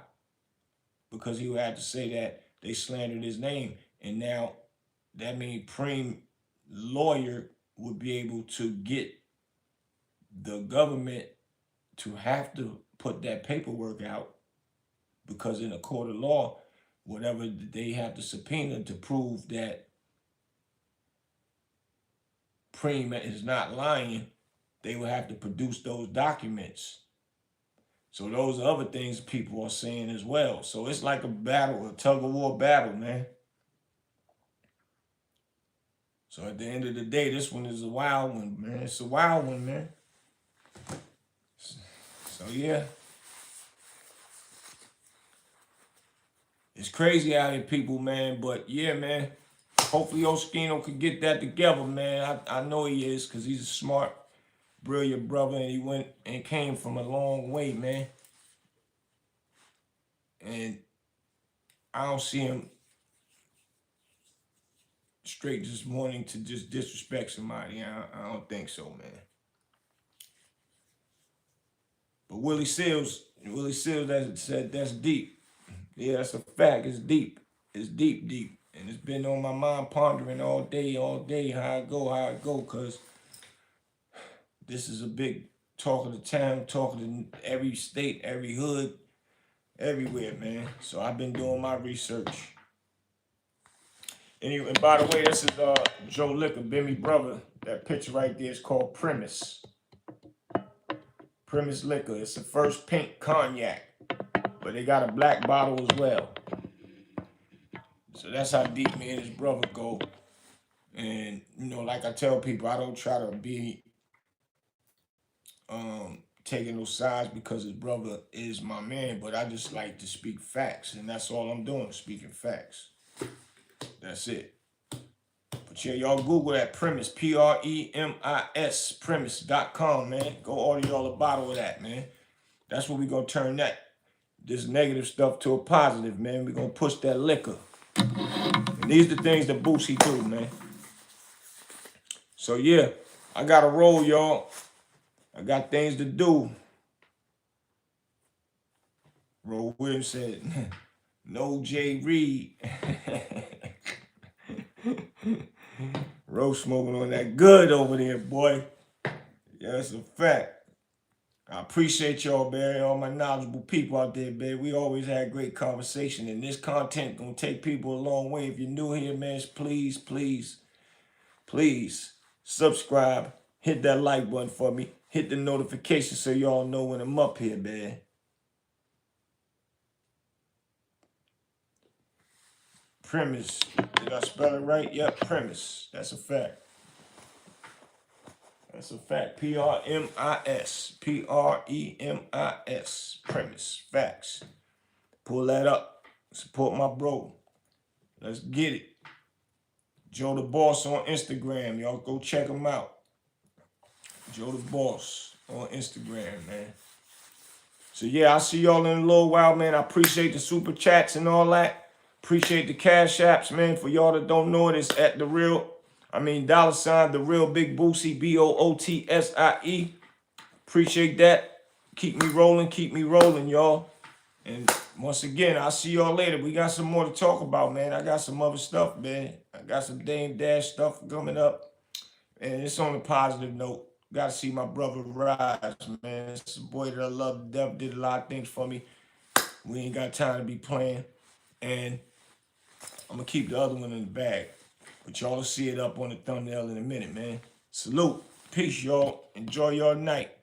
because he would have to say that they slandered his name. And now that means Preem lawyer would be able to get the government to have to put that paperwork out, because in a court of law, whatever they have to subpoena to prove that Preem is not lying, they will have to produce those documents. So those are other things people are saying as well. So it's like a battle, a tug of war battle, man. So at the end of the day, this one is a wild one, man. It's a wild one, man. So yeah. It's crazy out here, people, man. But yeah, man. Hopefully Oschino could get that together, man. I know he is, because he's a smart, brilliant brother, and he went and came from a long way, man. And I don't see him straight just wanting to just disrespect somebody. I don't think so, man. But Willie Seals said that's deep. Yeah, that's a fact. It's deep. It's deep. And it's been on my mind pondering all day, how it go, because this is a big talk of the town, talking to every state, every hood, everywhere, man. So I've been doing my research. Anyway, and by the way, this is Joe Liquor, Bimmy brother. That picture right there is called Premise. Premise Liquor. It's the first pink cognac, but they got a black bottle as well. So that's how deep me and his brother go. And like I tell people, I don't try to be taking those sides because his brother is my man, but I just like to speak facts, and that's all I'm doing, speaking facts. That's it. But yeah, y'all Google that Premise, Premis, premise.com, man. Go order y'all a bottle of that, man. That's what we gonna turn this negative stuff to a positive, man. We gonna push that liquor. And these are the things that Boosie do, man. So yeah, I gotta roll, y'all. I got things to do. Roll Williams said, no J. Reed. Rose smoking on that good over there, boy. Yeah, that's a fact. I appreciate y'all, man. All my knowledgeable people out there, man. We always had great conversation, and this content gonna take people a long way. If you're new here, man, please, please, please subscribe. Hit that like button for me. Hit the notification so y'all know when I'm up here, man. Premise. Did I spell it right? Yep, Premise. That's a fact. That's a fact. Premis. Premis. Premise. Facts. Pull that up. Support my bro. Let's get it. Joe the Boss on Instagram. Y'all go check him out. Joe the Boss on Instagram, man. So yeah, I'll see y'all in a little while, man. I appreciate the super chats and all that. Appreciate the cash apps, man. For y'all that don't know it, it's at $, the real Big Boosie, BOOTSIE. Appreciate that. Keep me rolling, y'all. And once again, I'll see y'all later. We got some more to talk about, man. I got some other stuff, man. I got some Dame Dash stuff coming up. And it's on a positive note. Got to see my brother rise, man. It's a boy that I love to death. Did a lot of things for me. We ain't got time to be playing. And I'm going to keep the other one in the bag. But y'all will see it up on the thumbnail in a minute, man. Salute. Peace, y'all. Enjoy your night.